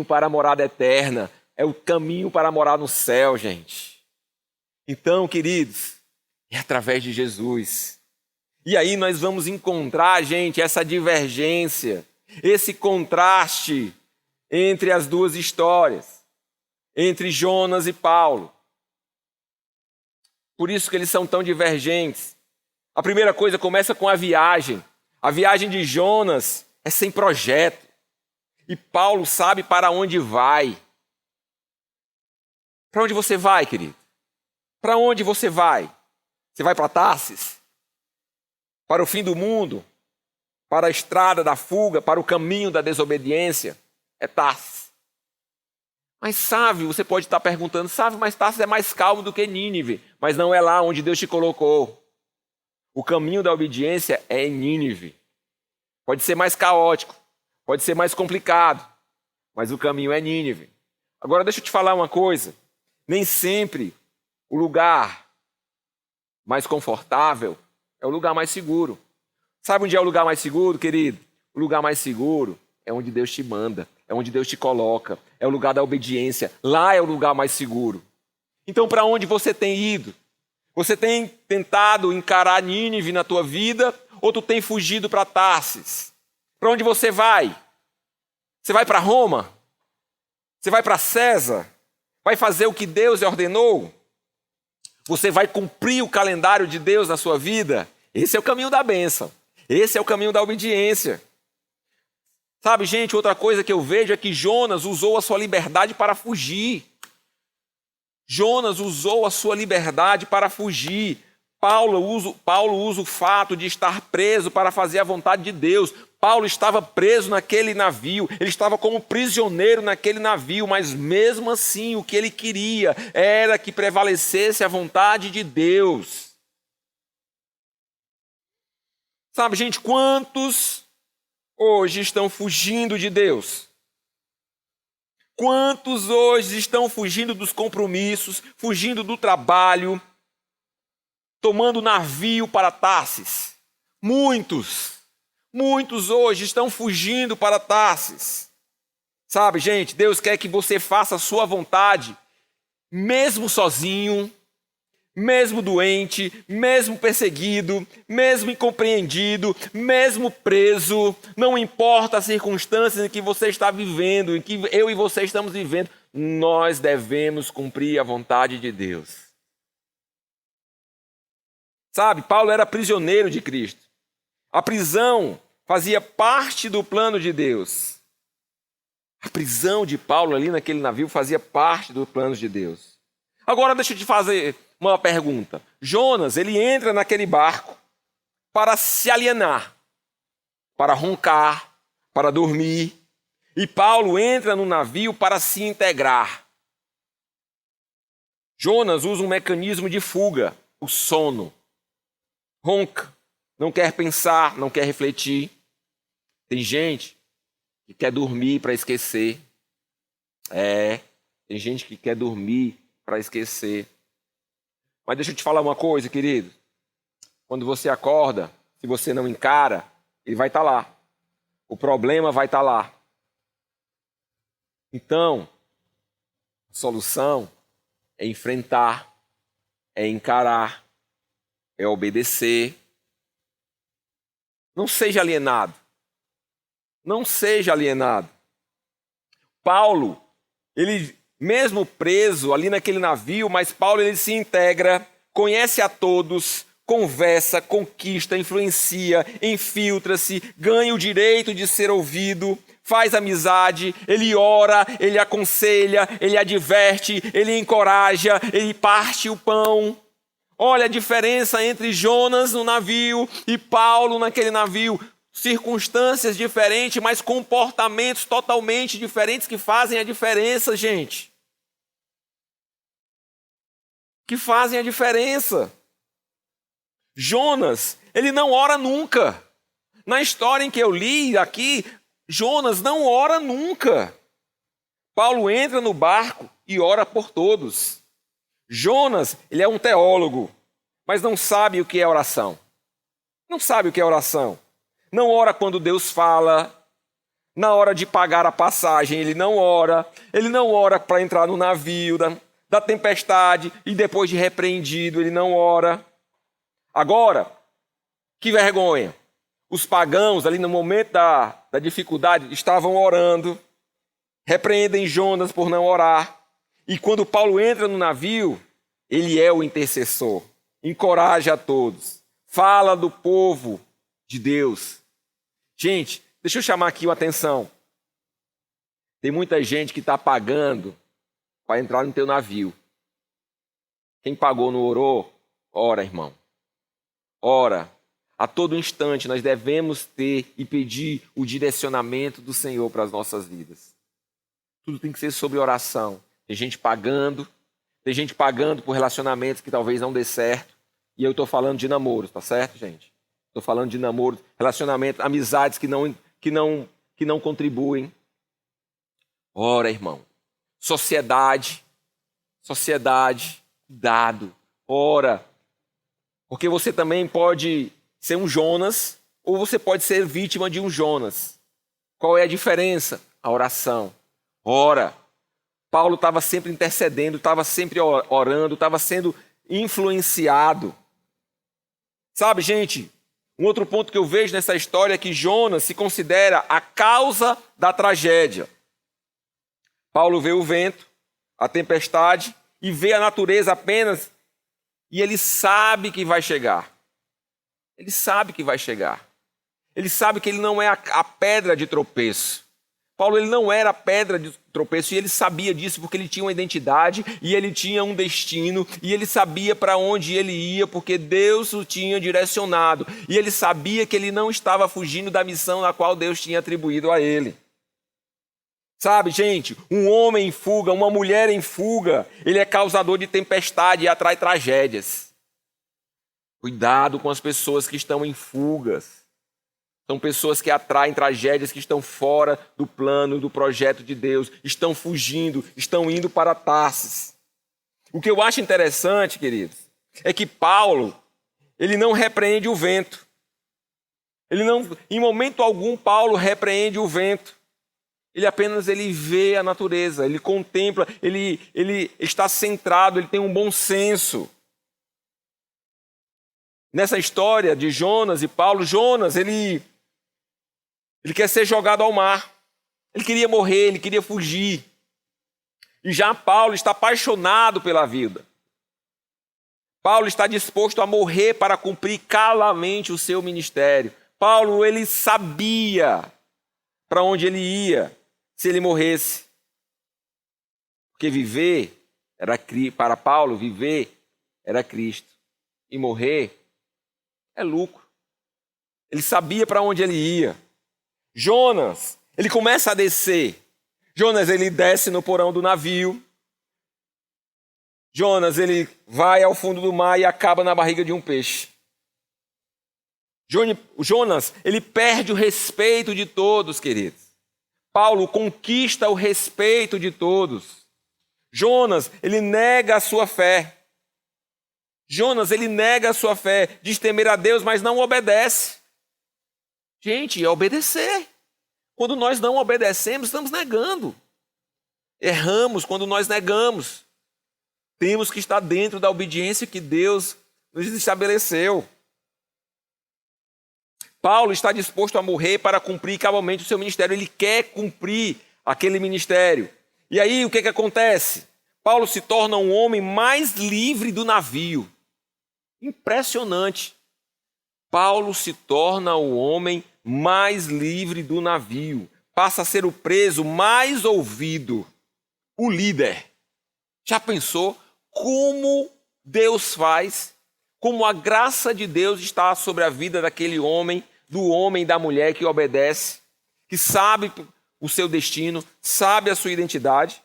para a morada eterna, é o caminho para morar no céu, gente. Então, queridos, é através de Jesus. E aí nós vamos encontrar, gente, essa divergência, esse contraste entre as duas histórias, entre Jonas e Paulo. Por isso que eles são tão divergentes. A primeira coisa começa com a viagem. A viagem de Jonas é sem projeto. E Paulo sabe para onde vai. Para onde você vai, querido? Para onde você vai? Você vai para Tarsis? Para o fim do mundo? Para a estrada da fuga? Para o caminho da desobediência? É Tarsis. Mas sabe, você pode estar perguntando, mas Tarsis é mais calmo do que Nínive. Mas não é lá onde Deus te colocou. O caminho da obediência é em Nínive. Pode ser mais caótico, pode ser mais complicado, mas o caminho é Nínive. Agora deixa eu te falar uma coisa. Nem sempre o lugar mais confortável é o lugar mais seguro. Sabe onde é o lugar mais seguro, querido? O lugar mais seguro é onde Deus te manda. É onde Deus te coloca, é o lugar da obediência. Lá é o lugar mais seguro. Então, para onde você tem ido? Você tem tentado encarar Nínive na tua vida, ou tu tem fugido para Tarsis? Para onde você vai? Você vai para Roma? Você vai para César? Vai fazer o que Deus ordenou? Você vai cumprir o calendário de Deus na sua vida? Esse é o caminho da bênção. Esse é o caminho da obediência. Sabe, gente, outra coisa que eu vejo é que Jonas usou a sua liberdade para fugir. Jonas usou a sua liberdade para fugir. Paulo usa o fato de estar preso para fazer a vontade de Deus. Paulo estava preso naquele navio, ele estava como prisioneiro naquele navio, mas mesmo assim o que ele queria era que prevalecesse a vontade de Deus. Sabe, gente, quantos hoje estão fugindo de Deus? Quantos hoje estão fugindo dos compromissos, fugindo do trabalho, tomando navio para Tarsis? Muitos hoje estão fugindo para Tarsis. Sabe, gente, Deus quer que você faça a sua vontade, mesmo sozinho, mesmo doente, mesmo perseguido, mesmo incompreendido, mesmo preso, não importa as circunstâncias em que você está vivendo, em que eu e você estamos vivendo, nós devemos cumprir a vontade de Deus. Sabe, Paulo era prisioneiro de Cristo. A prisão fazia parte do plano de Deus. A prisão de Paulo ali naquele navio fazia parte dos planos de Deus. Agora deixa eu te fazer uma pergunta. Jonas, ele entra naquele barco para se alienar, para roncar, para dormir. E Paulo entra no navio para se integrar. Jonas usa um mecanismo de fuga, o sono. Ronca, não quer pensar, não quer refletir. Tem gente que quer dormir para esquecer. Tem gente que quer dormir para esquecer. Mas deixa eu te falar uma coisa, querido. Quando você acorda, se você não encara, ele vai estar lá. O problema vai estar lá. Então, a solução é enfrentar, é encarar, é obedecer. Não seja alienado. Não seja alienado. Paulo, ele mesmo preso ali naquele navio, mas Paulo ele se integra, conhece a todos, conversa, conquista, influencia, infiltra-se, ganha o direito de ser ouvido, faz amizade, ele ora, ele aconselha, ele adverte, ele encoraja, ele parte o pão. Olha a diferença entre Jonas no navio e Paulo naquele navio. Circunstâncias diferentes, mas comportamentos totalmente diferentes que fazem a diferença, gente. Que fazem a diferença. Jonas, ele não ora nunca. Na história em que eu li aqui, Jonas não ora nunca. Paulo entra no barco e ora por todos. Jonas, ele é um teólogo, mas não sabe o que é oração. Não sabe o que é oração. Não ora quando Deus fala. Na hora de pagar a passagem, ele não ora. Ele não ora para entrar no navio da tempestade e depois de repreendido, ele não ora. Agora, que vergonha. Os pagãos, ali no momento da dificuldade, estavam orando. Repreendem Jonas por não orar. E quando Paulo entra no navio, ele é o intercessor. Encoraja a todos. Fala do povo de Deus. Gente, deixa eu chamar aqui a atenção. Tem muita gente que está pagando para entrar no teu navio. Quem pagou não orou? Ora, irmão. Ora. A todo instante nós devemos ter e pedir o direcionamento do Senhor para as nossas vidas. Tudo tem que ser sobre oração. Tem gente pagando por relacionamentos que talvez não dê certo. E eu estou falando de namoros, tá certo, gente? Estou falando de namoro, relacionamento, amizades que não contribuem. Ora, irmão. Sociedade, cuidado. Ora. Porque você também pode ser um Jonas ou você pode ser vítima de um Jonas. Qual é a diferença? A oração. Ora. Paulo estava sempre intercedendo, estava sempre orando, estava sendo influenciado. Sabe, gente, um outro ponto que eu vejo nessa história é que Jonas se considera a causa da tragédia. Paulo vê o vento, a tempestade e vê a natureza apenas e ele sabe que vai chegar. Ele sabe que vai chegar. Ele sabe que ele não é a pedra de tropeço. Paulo ele não era a pedra de tropeço e ele sabia disso porque ele tinha uma identidade e ele tinha um destino e ele sabia para onde ele ia porque Deus o tinha direcionado e ele sabia que ele não estava fugindo da missão na qual Deus tinha atribuído a ele. Sabe, gente, um homem em fuga, uma mulher em fuga, ele é causador de tempestade e atrai tragédias. Cuidado com as pessoas que estão em fugas. São pessoas que atraem tragédias, que estão fora do plano, do projeto de Deus, estão fugindo, estão indo para Tarsis. O que eu acho interessante, queridos, é que Paulo, ele não repreende o vento. Em momento algum, Paulo repreende o vento. Ele apenas vê a natureza, ele contempla, ele está centrado, ele tem um bom senso. Nessa história de Jonas e Paulo, Jonas, ele quer ser jogado ao mar. Ele queria morrer, ele queria fugir. E já Paulo está apaixonado pela vida. Paulo está disposto a morrer para cumprir calamente o seu ministério. Paulo, ele sabia para onde ele ia. se ele morresse. Porque para Paulo, viver era Cristo. E morrer é lucro. Ele sabia para onde ele ia. Jonas, ele começa a descer. Jonas, ele desce no porão do navio. Jonas, ele vai ao fundo do mar e acaba na barriga de um peixe. Jonas, ele perde o respeito de todos, queridos. Paulo conquista o respeito de todos. Jonas, ele nega a sua fé. Jonas, ele nega a sua fé, diz temer a Deus, mas não obedece. Gente, é obedecer. Quando nós não obedecemos, estamos negando. Erramos quando nós negamos. Temos que estar dentro da obediência que Deus nos estabeleceu. Paulo está disposto a morrer para cumprir cabalmente o seu ministério. Ele quer cumprir aquele ministério. E aí, o que acontece? Paulo se torna um homem mais livre do navio. Impressionante. Paulo se torna o homem mais livre do navio. Passa a ser o preso mais ouvido. O líder. Já pensou como Deus faz? Como a graça de Deus está sobre a vida daquele homem, do homem e da mulher que obedece, que sabe o seu destino, sabe a sua identidade.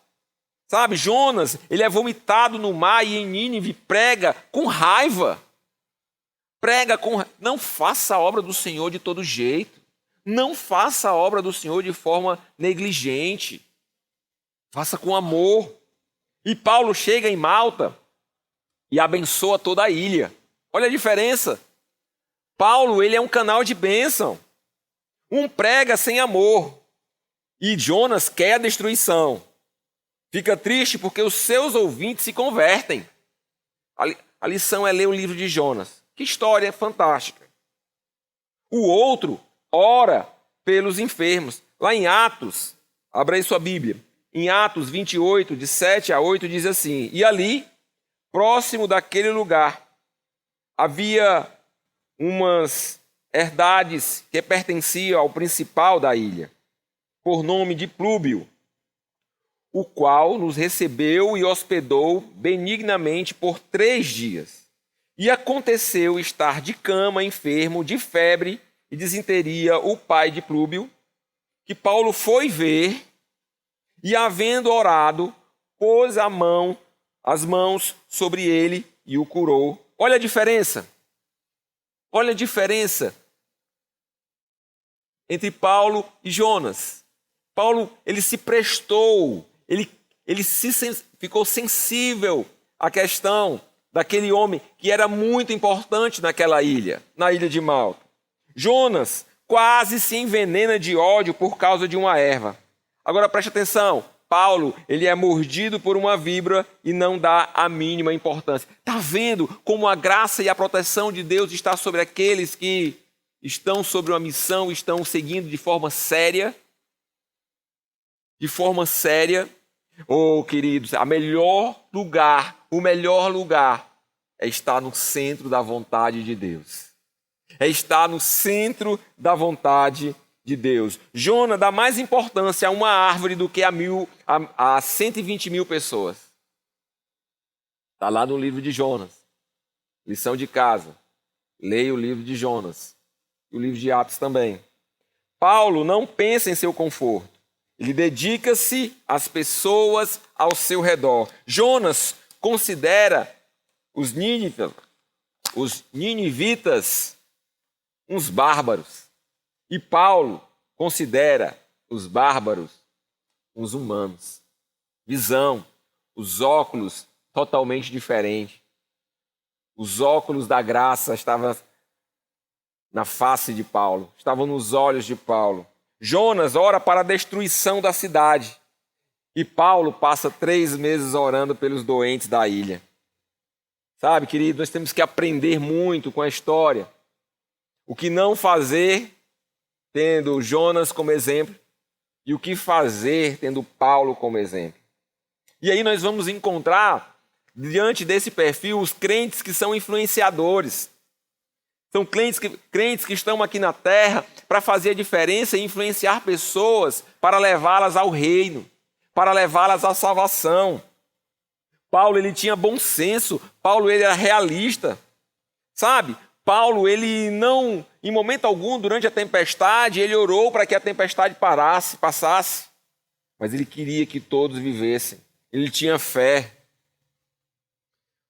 Sabe, Jonas, ele é vomitado no mar e em Nínive prega com raiva. Não faça a obra do Senhor de todo jeito. Não faça a obra do Senhor de forma negligente. Faça com amor. E Paulo chega em Malta e abençoa toda a ilha. Olha a diferença. Paulo, ele é um canal de bênção. Um prega sem amor. E Jonas quer a destruição. Fica triste porque os seus ouvintes se convertem. A lição é ler o livro de Jonas. Que história fantástica. O outro ora pelos enfermos. Lá em Atos, abra aí sua Bíblia. Em Atos 28, de 7 a 8, diz assim: E ali, próximo daquele lugar, havia umas herdades que pertenciam ao principal da ilha, por nome de Plúbio, o qual nos recebeu e hospedou benignamente por 3 dias. E aconteceu estar de cama, enfermo, de febre e disenteria, o pai de Plúbio, que Paulo foi ver e, havendo orado, pôs as mãos sobre ele e o curou. Olha a diferença. Olha a diferença entre Paulo e Jonas. Paulo, ele se prestou, ele ficou sensível à questão daquele homem que era muito importante naquela ilha, na ilha de Malta. Jonas quase se envenena de ódio por causa de uma erva. Agora preste atenção, Paulo, ele é mordido por uma víbora e não dá a mínima importância. Está vendo como a graça e a proteção de Deus está sobre aqueles que estão sobre uma missão, estão seguindo de forma séria? De forma séria. Oh, queridos, o melhor lugar é estar no centro da vontade de Deus. É estar no centro da vontade de Deus. Jonas dá mais importância a uma árvore do que a 120 mil pessoas. Está lá no livro de Jonas. Lição de casa. Leia o livro de Jonas. E o livro de Atos também. Paulo não pensa em seu conforto. Ele dedica-se às pessoas ao seu redor. Jonas considera os ninivitas uns bárbaros. E Paulo considera os bárbaros uns humanos. Visão, os óculos totalmente diferentes. Os óculos da graça estavam na face de Paulo, estavam nos olhos de Paulo. Jonas ora para a destruição da cidade. E Paulo passa 3 meses orando pelos doentes da ilha. Sabe, querido, nós temos que aprender muito com a história. O que não fazer tendo Jonas como exemplo e o que fazer tendo Paulo como exemplo. E aí nós vamos encontrar, diante desse perfil, os crentes que são influenciadores. São crentes que estão aqui na terra para fazer a diferença e influenciar pessoas para levá-las ao reino, para levá-las à salvação. Paulo, ele tinha bom senso. Paulo, ele era realista. Sabe? Paulo, ele não, em momento algum, durante a tempestade, ele orou para que a tempestade passasse. Mas ele queria que todos vivessem. Ele tinha fé.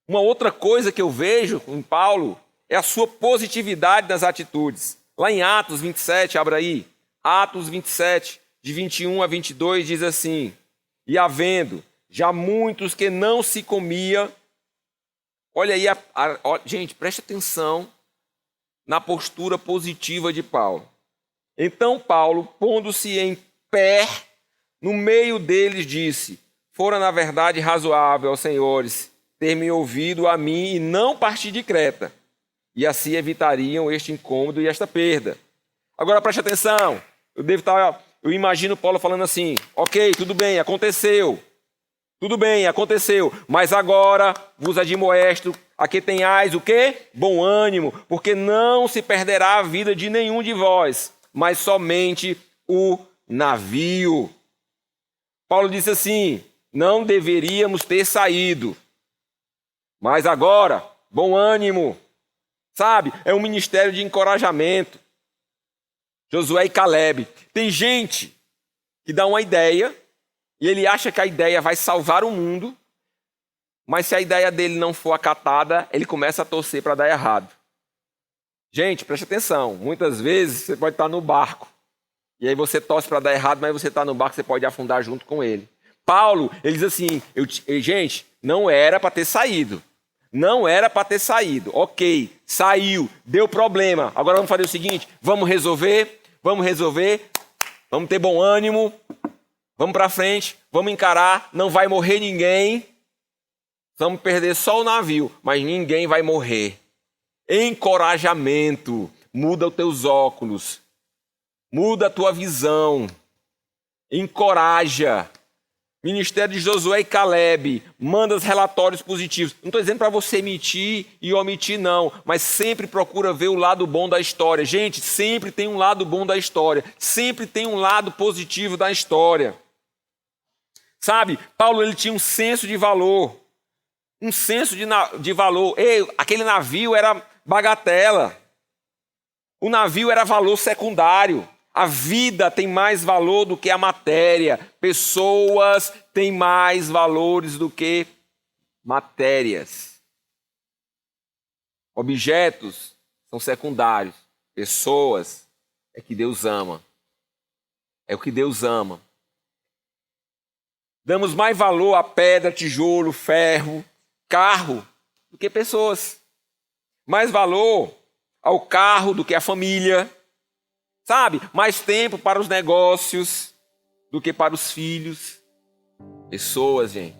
Uma outra coisa que eu vejo em Paulo é a sua positividade nas atitudes. Lá em Atos 27, abra aí. Atos 27, de 21 a 22, diz assim: e havendo já muitos que não se comia. Olha aí, gente, preste atenção na postura positiva de Paulo. Então Paulo, pondo-se em pé, no meio deles, disse: fora na verdade razoável aos senhores ter me ouvido a mim e não partir de Creta, e assim evitariam este incômodo e esta perda. Agora preste atenção, eu imagino Paulo falando assim: ok, tudo bem, aconteceu, mas agora vos admoesto a que tenhais o quê? Bom ânimo, porque não se perderá a vida de nenhum de vós, mas somente o navio. Paulo disse assim: não deveríamos ter saído, mas agora, bom ânimo. Sabe, é um ministério de encorajamento. Josué e Caleb. Tem gente que dá uma ideia e ele acha que a ideia vai salvar o mundo, mas se a ideia dele não for acatada, ele começa a torcer para dar errado. Gente, preste atenção. Muitas vezes você pode estar no barco e aí você torce para dar errado, mas você está no barco, você pode afundar junto com ele. Paulo, ele diz assim: gente, não era para ter saído. Não era para ter saído. Ok, saiu, deu problema. Agora vamos fazer o seguinte: vamos resolver, vamos ter bom ânimo, vamos para frente, vamos encarar, não vai morrer ninguém. Vamos perder só o navio, mas ninguém vai morrer. Encorajamento. Muda os teus óculos. Muda a tua visão. Encoraja. Ministério de Josué e Caleb, manda os relatórios positivos. Não estou dizendo para você mentir e omitir, não, mas sempre procura ver o lado bom da história. Gente, sempre tem um lado bom da história, sempre tem um lado positivo da história. Sabe, Paulo, ele tinha um senso de valor, de valor. Aquele navio era bagatela, o navio era valor secundário. A vida tem mais valor do que a matéria. Pessoas têm mais valores do que matérias. Objetos são secundários. Pessoas é que Deus ama. É o que Deus ama. Damos mais valor a pedra, tijolo, ferro, carro do que pessoas. Mais valor ao carro do que a família. Sabe? Mais tempo para os negócios do que para os filhos. Pessoas, gente.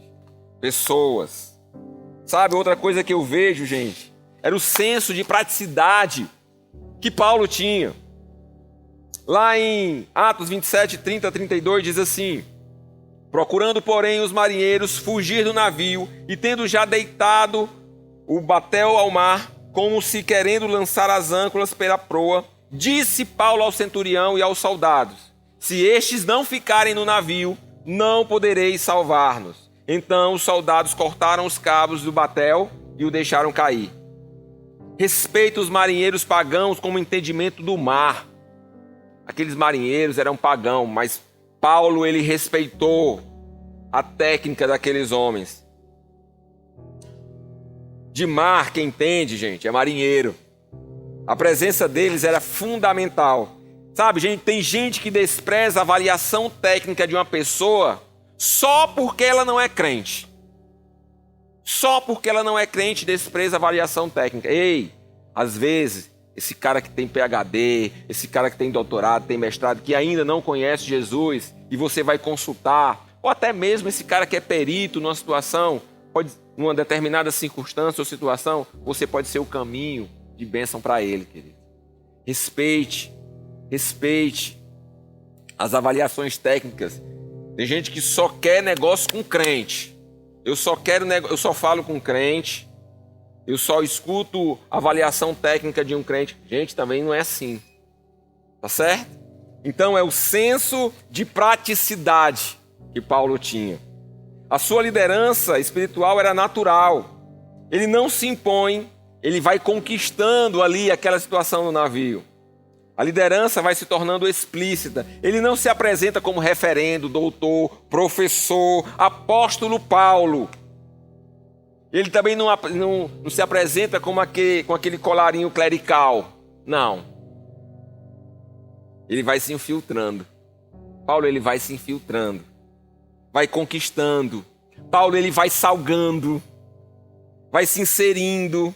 Pessoas. Sabe, outra coisa que eu vejo, gente, era o senso de praticidade que Paulo tinha. Lá em Atos 27, 30 a 32, diz assim: procurando, porém, os marinheiros fugir do navio, e tendo já deitado o batel ao mar, como se querendo lançar as âncoras pela proa, disse Paulo ao centurião e aos soldados: se estes não ficarem no navio, não podereis salvar-nos. Então os soldados cortaram os cabos do batel e o deixaram cair. Respeita os marinheiros pagãos como entendimento do mar. Aqueles marinheiros eram pagãos, mas Paulo, ele respeitou a técnica daqueles homens. De mar, quem entende, gente, é marinheiro. A presença deles era fundamental. Sabe, gente, tem gente que despreza a avaliação técnica de uma pessoa só porque ela não é crente. Só porque ela não é crente, despreza a avaliação técnica. Ei, às vezes, esse cara que tem PhD, esse cara que tem doutorado, tem mestrado, que ainda não conhece Jesus, e você vai consultar, ou até mesmo esse cara que é perito numa situação, pode, numa determinada circunstância ou situação, você pode ser o caminho de bênção para ele, querido. Respeite as avaliações técnicas. Tem gente que só quer negócio com crente. Eu só falo com crente. eu só escuto avaliação técnica de um crente. Gente, também não é assim. Tá certo? Então é o senso de praticidade que Paulo tinha. A sua liderança espiritual era natural. Ele não se impõe, ele vai conquistando ali aquela situação no navio. A liderança vai se tornando explícita. Ele não se apresenta como referendo, doutor, professor, apóstolo Paulo. Ele também não se apresenta com aquele colarinho clerical. Não. Ele vai se infiltrando. Paulo, ele vai se infiltrando. Vai conquistando. Paulo, ele vai salgando. Vai se inserindo.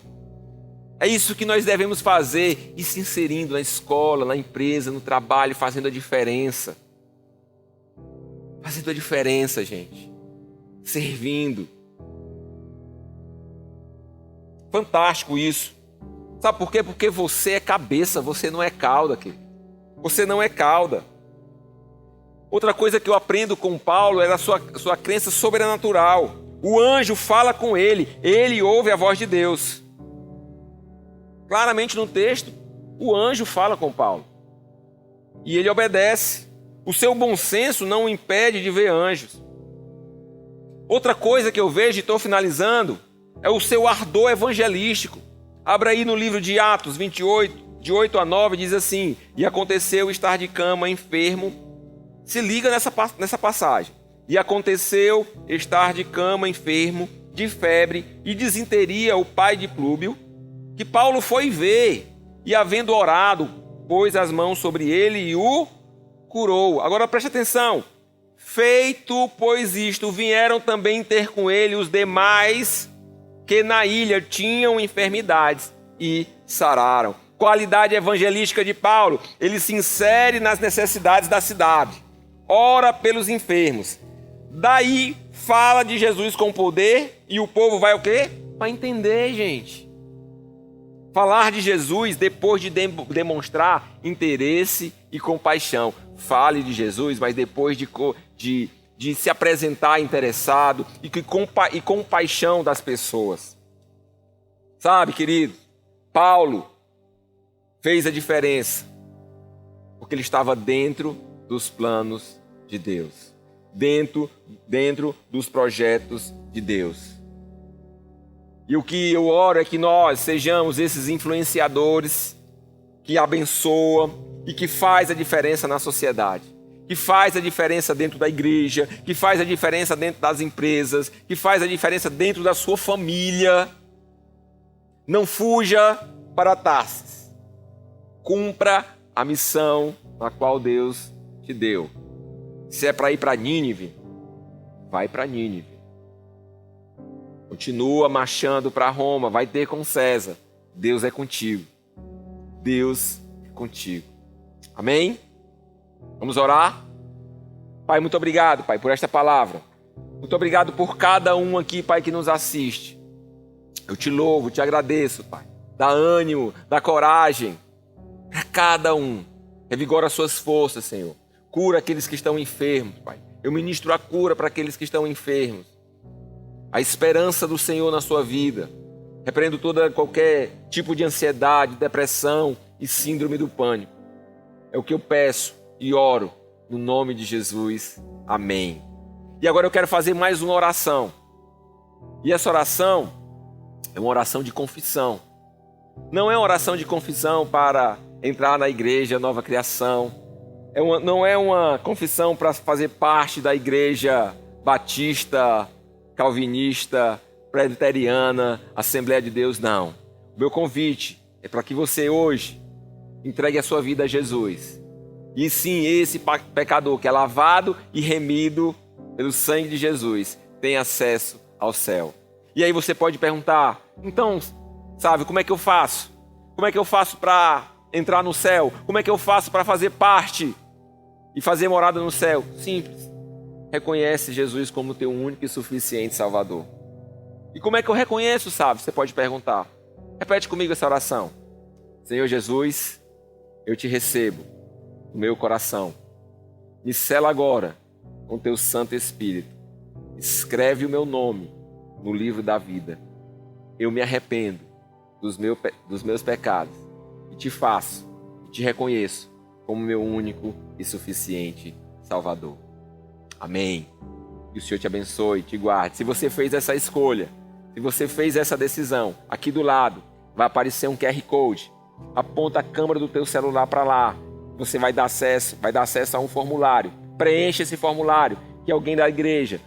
É isso que nós devemos fazer. Ir se inserindo na escola, na empresa, no trabalho, fazendo a diferença. Fazendo a diferença, gente. Servindo. Fantástico isso. Sabe por quê? Porque você é cabeça, você não é cauda, querido. Você não é cauda. Outra coisa que eu aprendo com Paulo é a sua crença sobrenatural. O anjo fala com ele ouve a voz de Deus. Claramente no texto, o anjo fala com Paulo. E ele obedece. O seu bom senso não o impede de ver anjos. Outra coisa que eu vejo, e estou finalizando, é o seu ardor evangelístico. Abra aí no livro de Atos 28, de 8 a 9, diz assim: e aconteceu estar de cama enfermo. Se liga nessa passagem. E aconteceu estar de cama enfermo, de febre e disenteria o pai de Plúbio, que Paulo foi ver, e havendo orado, pôs as mãos sobre ele e o curou. Agora preste atenção. Feito, pois isto, vieram também ter com ele os demais que na ilha tinham enfermidades e sararam. Qualidade evangelística de Paulo: ele se insere nas necessidades da cidade, ora pelos enfermos, daí fala de Jesus com poder, e o povo vai o quê? Vai entender, gente. Falar de Jesus depois de demonstrar interesse e compaixão. Fale de Jesus, mas depois de se apresentar interessado e com paixão das pessoas. Sabe, querido, Paulo fez a diferença porque ele estava dentro dos planos de Deus, dentro dos projetos de Deus. E o que eu oro é que nós sejamos esses influenciadores que abençoam e que faz a diferença na sociedade, que faz a diferença dentro da igreja, que faz a diferença dentro das empresas, que faz a diferença dentro da sua família. Não fuja para Tarsis. Cumpra a missão na qual Deus te deu. Se é para ir para Nínive, vai para Nínive. Continua marchando para Roma, vai ter com César. Deus é contigo. Deus é contigo. Amém? Vamos orar? Pai, muito obrigado, Pai, por esta palavra. Muito obrigado por cada um aqui, Pai, que nos assiste. Eu te louvo, te agradeço, Pai. Dá ânimo, dá coragem para cada um. Revigora as suas forças, Senhor. Cura aqueles que estão enfermos, Pai. Eu ministro a cura para aqueles que estão enfermos. A esperança do Senhor na sua vida. Repreendo qualquer tipo de ansiedade, depressão e síndrome do pânico. É o que eu peço e oro no nome de Jesus. Amém. E agora eu quero fazer mais uma oração. E essa oração é uma oração de confissão. Não é uma oração de confissão para entrar na igreja Nova Criação. Não é uma confissão para fazer parte da igreja batista, calvinista, presbiteriana, Assembleia de Deus, não. O meu convite é para que você hoje entregue a sua vida a Jesus. E sim, esse pecador que é lavado e remido pelo sangue de Jesus tem acesso ao céu. E aí você pode perguntar: então, sabe, como é que eu faço? Como é que eu faço para entrar no céu? Como é que eu faço para fazer parte e fazer morada no céu? Simples. Reconhece Jesus como teu único e suficiente Salvador. E como é que eu reconheço, sabe? Você pode perguntar. Repete comigo essa oração. Senhor Jesus, eu te recebo no meu coração. Me sela agora com teu Santo Espírito. Escreve o meu nome no livro da vida. eu me arrependo dos meus pecados e te faço, e te reconheço como meu único e suficiente Salvador. Amém. Que o Senhor te abençoe, te guarde. Se você fez essa escolha, se você fez essa decisão, aqui do lado vai aparecer um QR Code. Aponta a câmera do teu celular para lá. Você vai dar acesso a um formulário. Preencha esse formulário, que alguém da igreja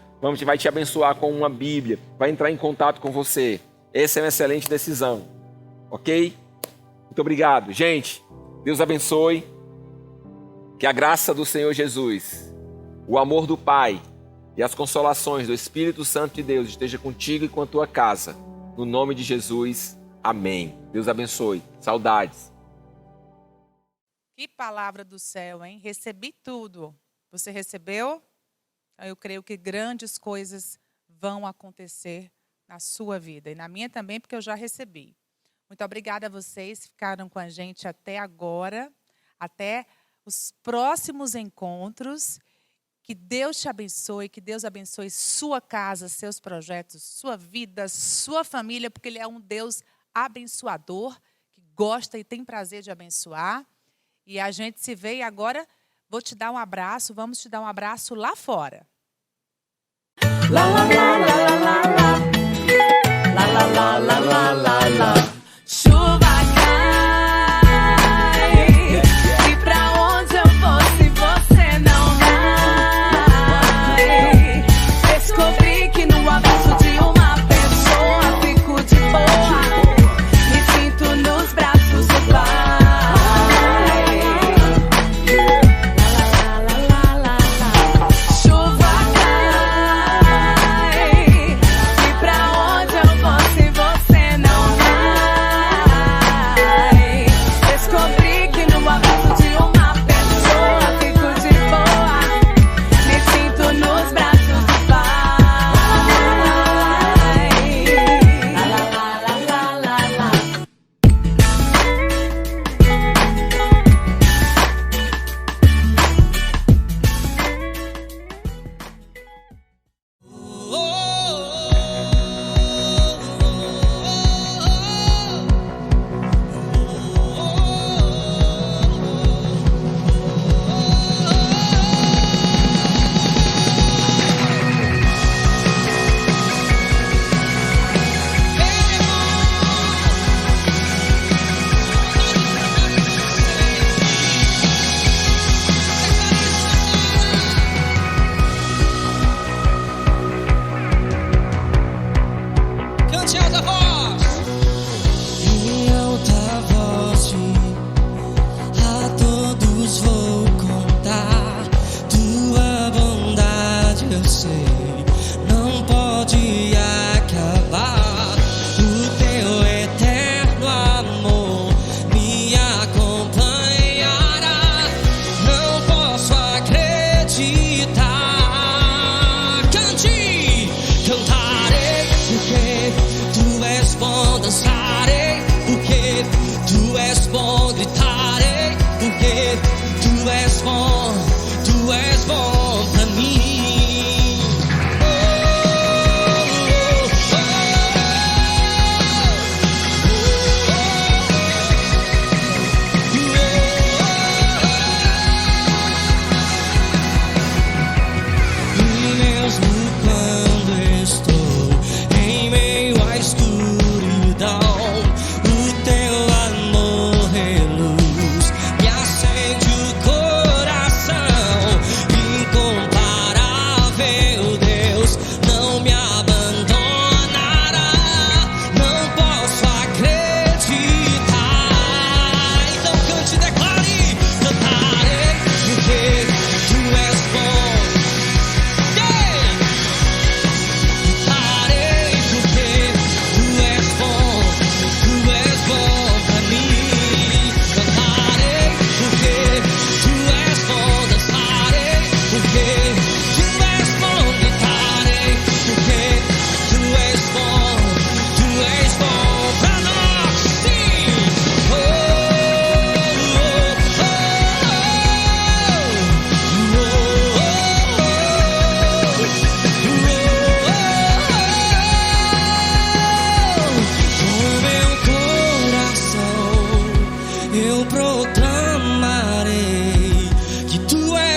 vai te abençoar com uma Bíblia, vai entrar em contato com você. Essa é uma excelente decisão. Ok? Muito obrigado. Gente, Deus abençoe. Que a graça do Senhor Jesus, o amor do Pai e as consolações do Espírito Santo de Deus esteja contigo e com a tua casa. No nome de Jesus, amém. Deus abençoe. Saudades. Que palavra do céu, hein? Recebi tudo. Você recebeu? Eu creio que grandes coisas vão acontecer na sua vida. E na minha também, porque eu já recebi. Muito obrigada a vocês que ficaram com a gente até agora. Até os próximos encontros. Que Deus te abençoe, que Deus abençoe sua casa, seus projetos, sua vida, sua família, porque Ele é um Deus abençoador, que gosta e tem prazer de abençoar. E a gente se vê e agora vou te dar um abraço, vamos te dar um abraço lá fora. La la la la la la la. La la la la la la la. Chuva cai. E pra onde eu vou se você não vai? Descobri que no abraço de uma pessoa fico de boa. Me sinto nos braços do Pai.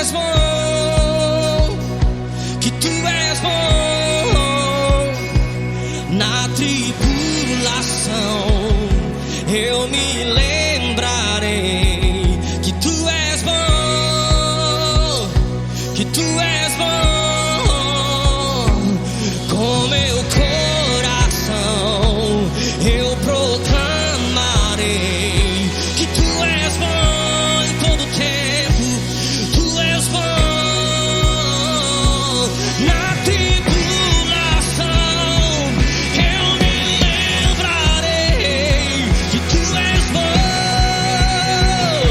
és bom, que tu és bom. Na tribulação eu me lembrarei que tu és bom, que tu és bom. Com meu coração eu proclamarei que tu és bom em todo tempo, tu és bom. Na tribulação eu me lembrarei que tu és bom,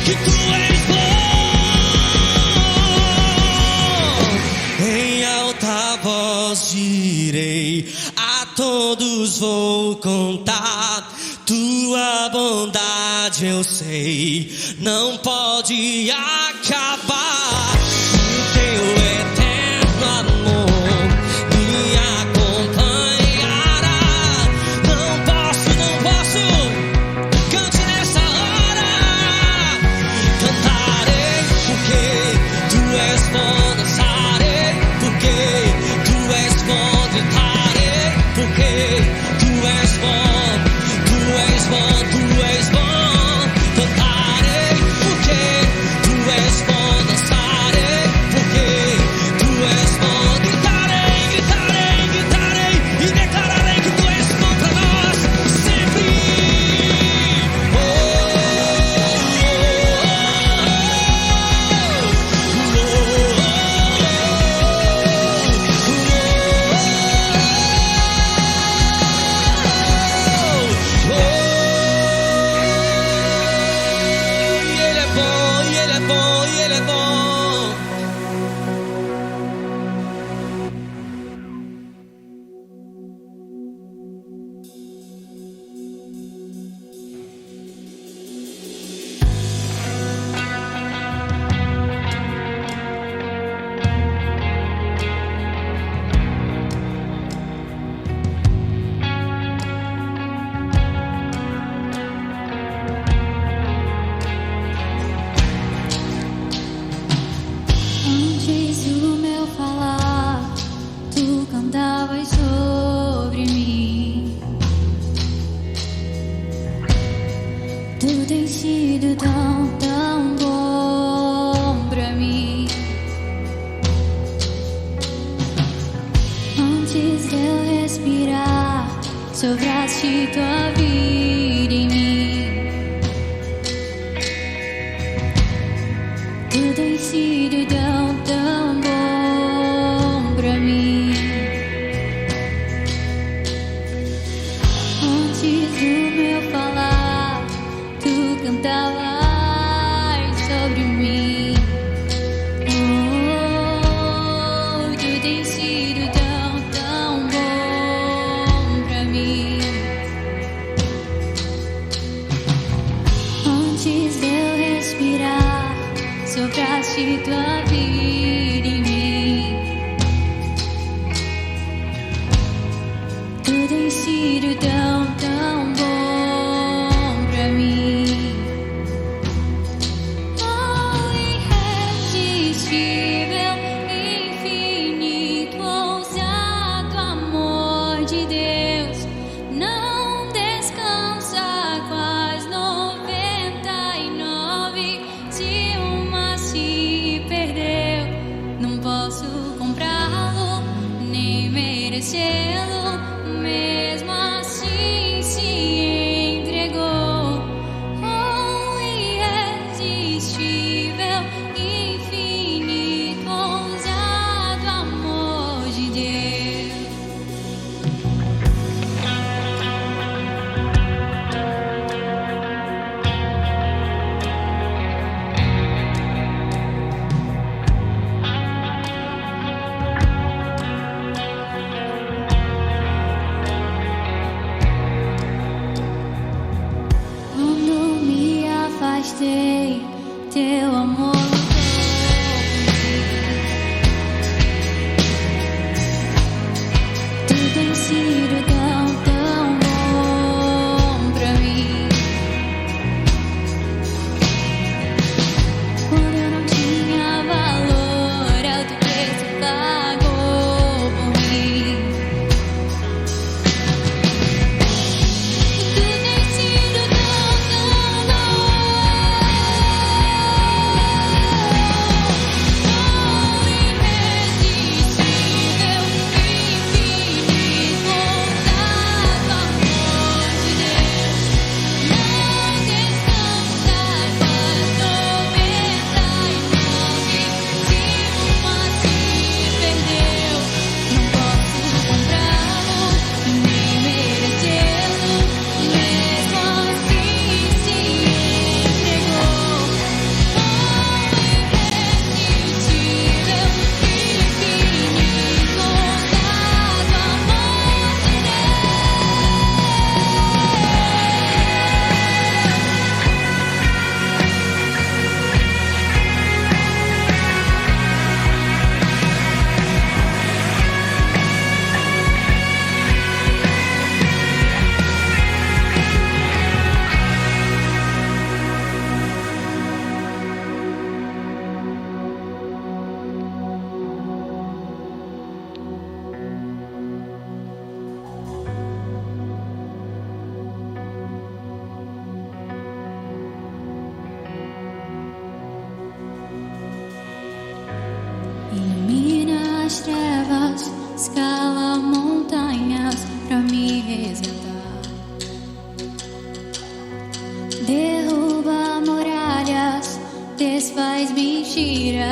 que tu és bom. Em alta voz direi, a todos vou contar, tua bondade eu sei, não pode acabar. O teu eterno amor me acompanhará. Não posso, cante nessa hora. Cantarei porque tu és bom, dançarei porque tu és bom, gritarei porque tu és bom, tu és bom, tu és bom. Cantarei porque tu és bom, dançarei porque tu és bom, gritarei, gritarei, gritarei e declararei que tu és bom pra nós sempre. Ele é bom, e ele é bom, e ele é bom. Antes do meu falar, tu cantavas sobre mim. Tu tens sido tão, tão bom pra mim. Antes de eu respirar, sopraste tua vida em mim. Tu tens sido tão, tão bom pra mim. Antes do meu falar, tu cantavas sobre mim. Oh, tu tens sido tão, tão bom pra mim. Antes de eu respirar, sopraste tua vida em mim. Tu tens sido tão, tão bom pra mim. Oh, irresistível, infinito, ousado amor de Deus, não descansa com as 99. Se uma se perdeu, não posso comprá-lo, nem merecê-lo. Mesmo assim se entregou. Oh, irresistível, infinito, ousado amor de Deus.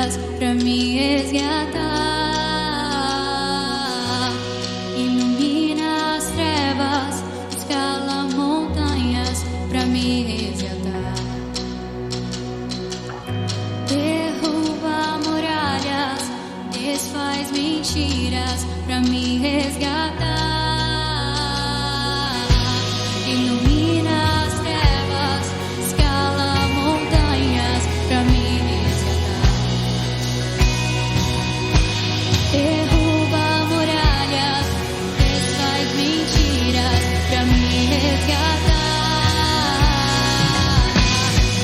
mentiras pra me resgatar. Ilumina as trevas, escala montanhas pra me resgatar. Derruba muralhas, desfaz mentiras pra me resgatar. Ilumina as trevas, escala montanhas pra me resgatar. Derruba muralhas, desfaz mentiras pra me resgatar.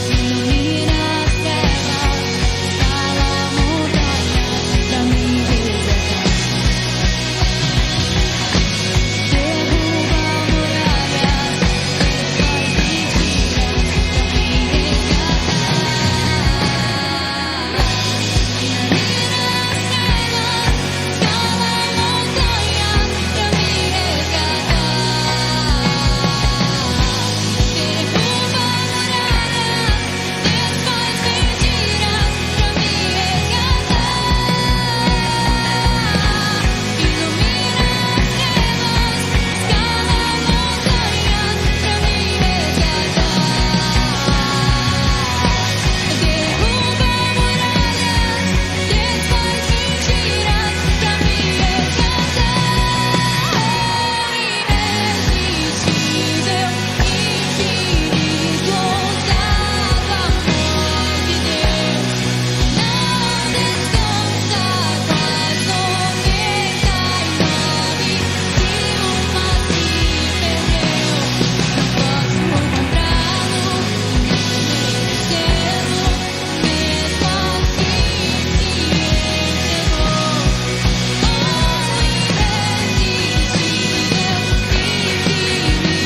Ilumina as trevas, escala montanhas pra me resgatar. Derruba muralhas, desfaz mentiras pra me resgatar. Ilumina as trevas, escala montanhas pra me resgatar. Derruba muralhas, desfaz mentiras pra me resgatar. Ilumina as trevas, escala montanhas pra me resgatar. Derruba muralhas, desfaz mentiras pra me resgatar. Irresistível, infinito, ousado amor de Deus, não descansa, faz 99. Se uma se perdeu, não posso comprá-lo, nem merecê-lo, mesmo assim se entregou. Oh, irresistível, infinito,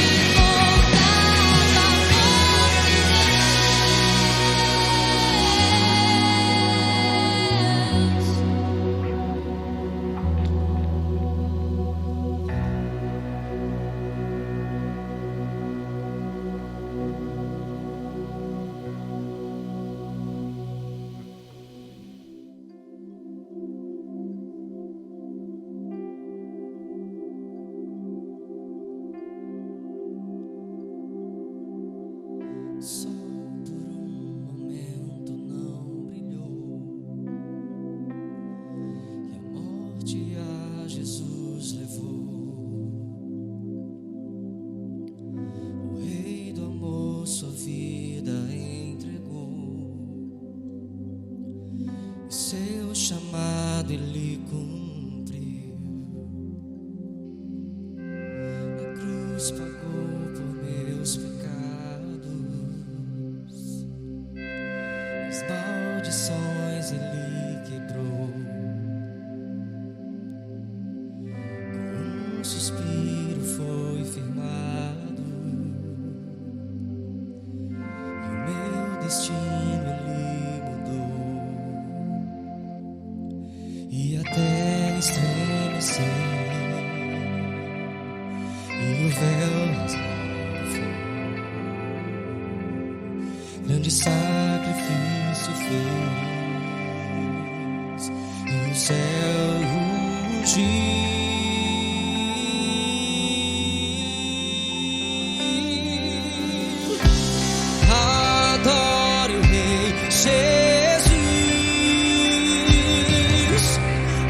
ousado amor de Deus. Só por um momento não brilhou, e a morte a Jesus levou. O Rei do amor sua vida entregou, e seu chamado ele cumpriu. Na cruz pagou por meus pecados, as maldições ele quebrou. Com um suspiro foi firmado, e o meu destino ele mudou, e até estremeceu, e o véu rasgado foi. Grande sacrifício fez, e o céu rugiu. Adore o Rei Jesus,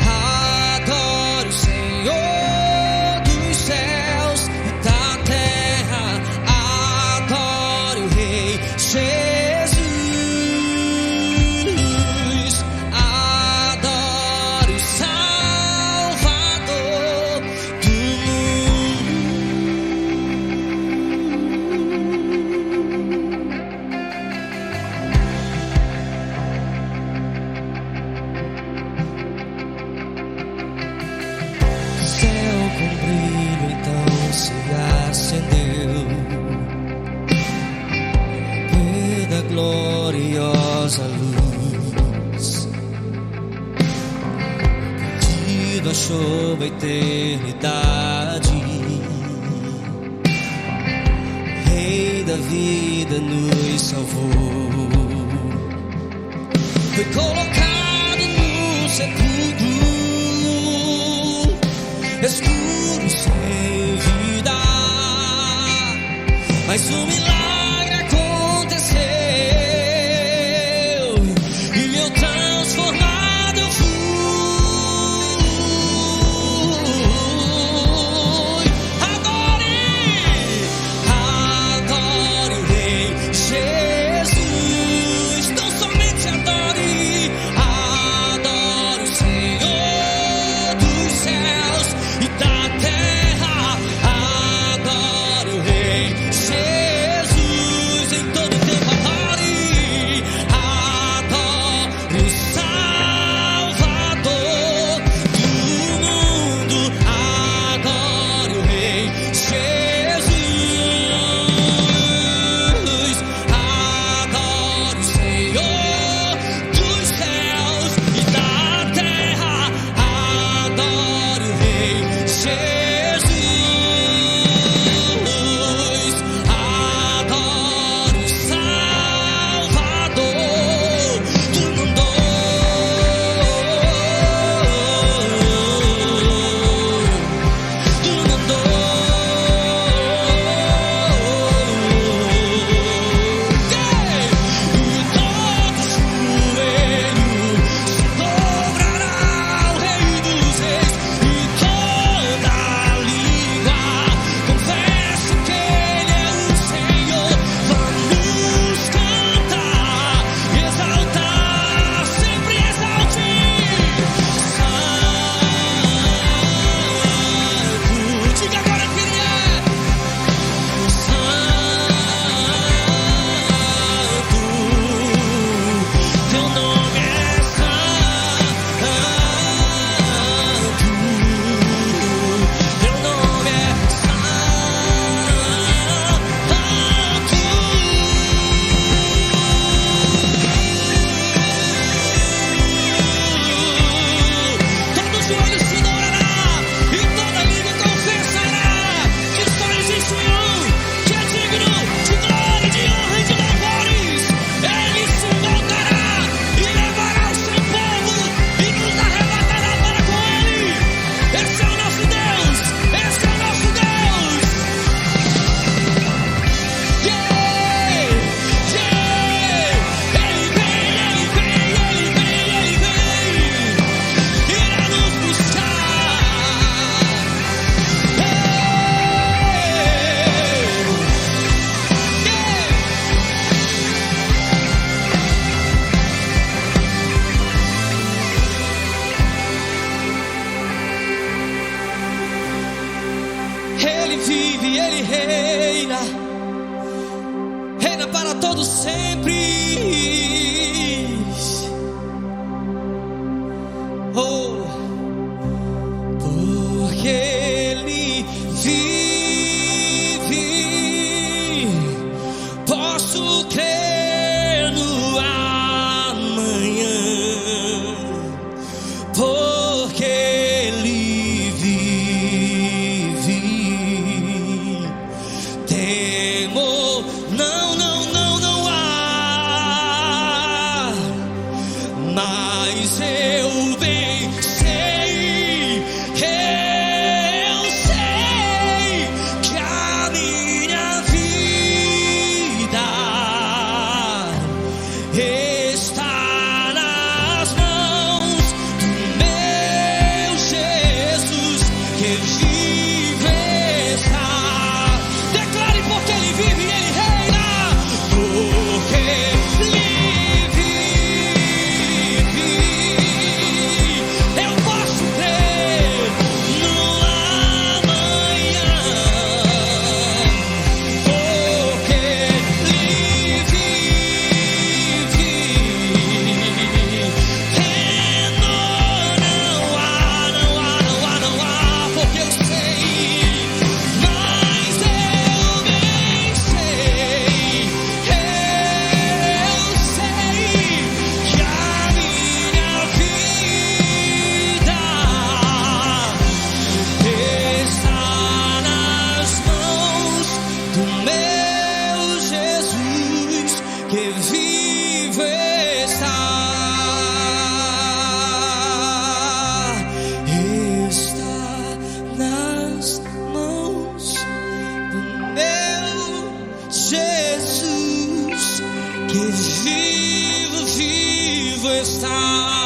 adore o Senhor dos céus e da terra, adore o Rei Jesus, adore o Salvador do mundo. O céu com brilho então se acendeu, da gloriosa luz. Perdido achou a eternidade, o Rei da vida nos salvou. Foi colocado Ele reina, reina para todos sempre. Oh, porque Ele vive, posso crer no amanhã, porque Ele vive. Temor não há, mas eu bem sei que a minha vida está nas mãos do meu Jesus, que vive está. Declare, porque Ele vive e Ele reina, porque Ele vive. Eu posso crer no amanhã, porque Ele vive. Temor não há, porque eu sei, mas eu bem sei que a minha vida está nas mãos do meu Jesus, que vive está. Está nas mãos do meu Jesus, que vivo está.